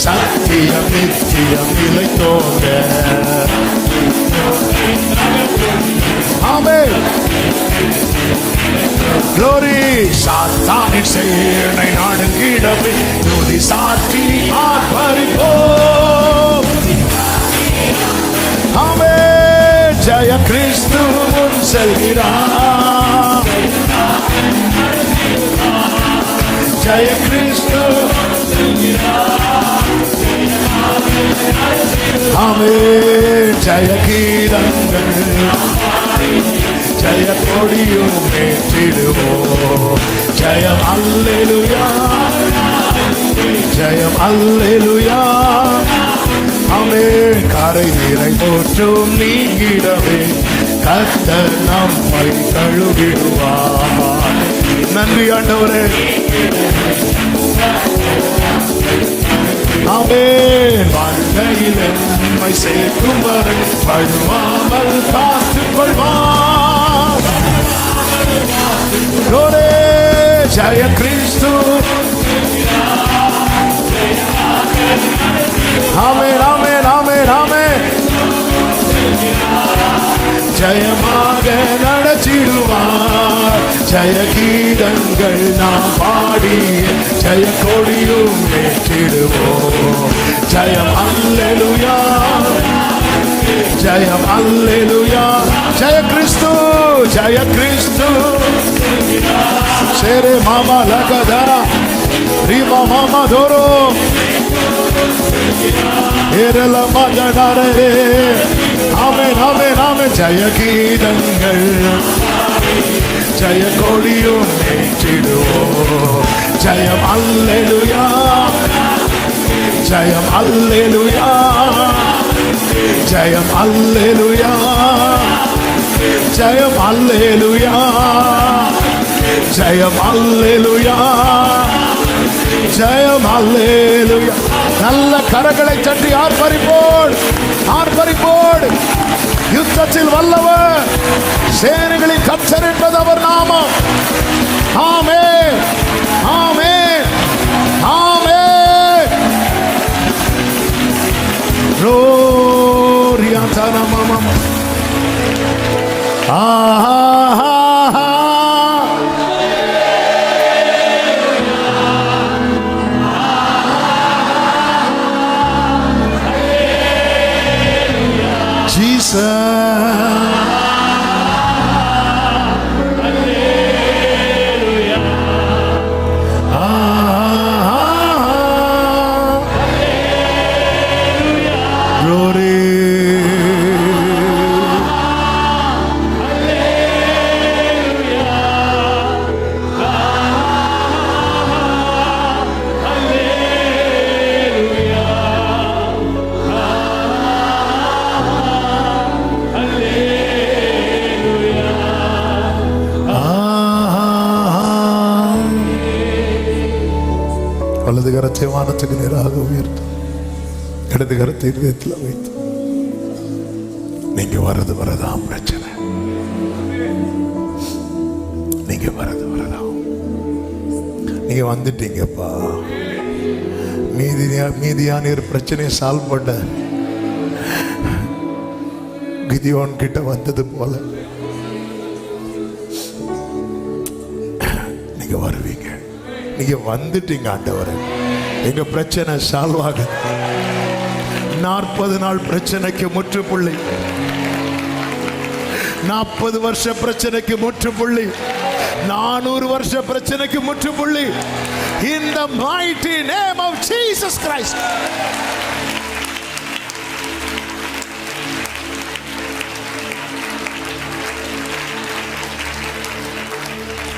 [SPEAKER 1] சத்தியம் நித்தியம் நிலைத்தோங்க. ஆமென். Glory. சாத்தானின் சேனை நடுங்கிடவே துதி சாற்றி ஆர்ப்பரிப்போம். ஆமென். ஜெய கிறிஸ்து முன் செல்கிறார். ஜெய கிறிஸ்து. ஆமென். ஜெய கீதங்கள், ஜெய கொடியும் ஏற்றிடுவோம். ஜெயம் அல்லேலூயா, ஜெயம் அல்லேலூயா. ஆமென். கரை நீரை போற்றும் நீங்கிடவே கர்த்தர் நம்மை கழுவிடுவார். நன்றி ஆண்டவரே. ஆமென். வாழ்க்கையில் நம்மை சேர்க்கும் வரை வழுவாமல் காத்துக் கொள்வார். Glory. ஜெய கிறிஸ்து. ஆமென், ஆமென், ஆமென், ஆமென். ஜெயமாக நடத்திடுவார். ஜெய கீதங்கள் நாம் பாடி ஜெய கொடியும் ஏற்றிடுவோம். ஜெயம் அல்லேலூயா, ஜெயம் அல்லேலூயா. ஜெய கிறிஸ்து, ஜெய கிறிஸ்து. சேரே மாமா லகதா ரீமா மாமா தோரோ ஏரல மகனாரே. ஆமென், ஆமென், ஆமென். ஜெய கீதங்கள், ஜெய கொடியும் ஏற்றிடுவோம். ஜெயம் அல்லேலூயா, ஜெயம் அல்லேலூயா, ஜெயம் அல்லேலூயா, ஜெயம் அல்லேலூயா, ஜெயம் அல்லேலூயா, ஜெயம் அல்லேலூயா. நல்ல கரங்களை தட்டி ஆர்ப்பரிப்போடு, ஆர்ப்பரிப்போடு. யுத்தத்தில் வல்லவர், சேனைகளின் கர்த்தர் என்பது அவர் நாமம். ஆமென், ஆமென், ஆமென். Gloria tana mama. வலது கரத்தை வானத்துக்கு நேராக உயர்த்து, இடது கரத்தை இதயத்தில் வைத்து. நீங்க வரது வரதான் பிரச்சனை, நீங்க வரது வரதான். நீங்க வந்துட்டீங்கப்பா. மீதியான பிரச்சனையை சால்வ் பண்ண கிதியோன் கிட்ட வந்தது போல நீங்க வருவீங்க. நீங்க வந்துட்டீங்க ஆண்டவரே. எங்க பிரச்சனை சால்வ் ஆகுது. 40 நாள் பிரச்சனைக்கு முற்றுப்புள்ளி, 40 வருஷ பிரச்சனைக்கு முற்றுப்புள்ளி, 400 வருஷ பிரச்சனைக்கு முற்றுப்புள்ளி. In the mighty name of Jesus Christ.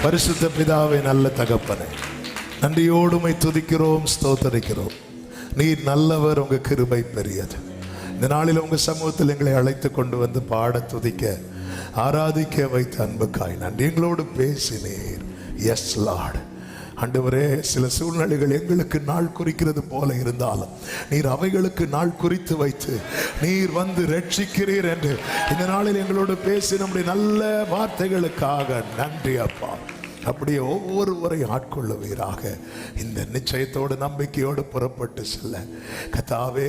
[SPEAKER 1] பரிசுத்த பிதாவே, நல்ல தகப்பனே, நன்றியோடு உம்மை துதிக்கிறோம், ஸ்தோத்தரிக்கிறோம். நீர் நல்லவர், உங்க கிருபை பெரியது. இந்த நாளில் உங்க சமூகத்தில் எங்களை அழைத்து கொண்டு வந்து பாட, துதிக்க, ஆராதிக்க வைத்த அன்புக்காய் நன்றி. எங்களோடு பேசினீர். S Lord. ஆண்டவரே, சில சூழ்நிலைகள் எங்களுக்கு நாள் குறிக்கிறது போல இருந்தாலும் நீர் அவைகளுக்கு நாள் குறித்து வைத்து நீர் வந்து ரட்சிக்கிறீர் என்று இந்த நாளில் எங்களோடு பேசி நம்முடைய நல்ல வார்த்தைகளுக்காக நன்றி அப்பா. அப்படியே ஒவ்வொருவரையும் ஆட்கொள்ளுவீராக. இந்த நிச்சயத்தோடு நம்பிக்கையோடு புறப்பட்டு செல்ல கர்த்தாவே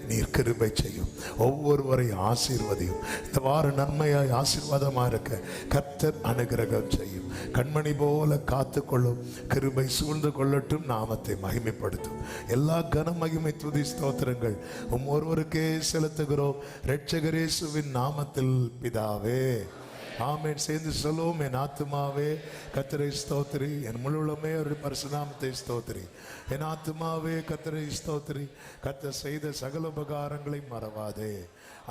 [SPEAKER 1] நீர் கிருபை செய்யும். ஒவ்வொருவரையும் ஆசீர்வதியும். இந்த வார நன்மையாய் ஆசீர்வாதமாக இருக்க கர்த்தர் அனுகிரகம் செய்யும். கண்மணி போல காத்து கொள்ளும். கிருபை சூழ்ந்து கொள்ளட்டும். நாமத்தை மகிமைப்படுத்தும். எல்லா கன மகிமை துதி ஸ்தோத்திரங்கள் ஒருவருக்கே செலுத்துகிறோம் இரட்சகர் இயேசுவின் நாமத்தில் பிதாவே, ஆமென். சேர்ந்து சொல்லுவோம். என் ஆத்துமாவே கர்த்தரை ஸ்தோத்திரி, என் முழுவதுமே அவருடைய பரிசுநாமத்தை ஸ்தோத்திரி. என் ஆத்துமாவே கர்த்தரை ஸ்தோத்திரி, கர்த்தர் செய்த சகல உபகாரங்களை மறவாதே.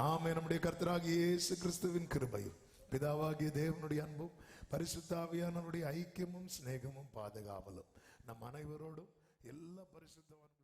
[SPEAKER 1] ஆமென். நம்முடைய கர்த்தராகிய இயேசு கிறிஸ்துவின் கிருபையும் பிதாவாகிய தேவனுடைய அன்பும் பரிசுத்த ஆவியானவருடைய ஐக்கியமும் சிநேகமும் பாதுகாவலும் நம் அனைவரோடும் எல்லா பரிசுத்தவான்களும்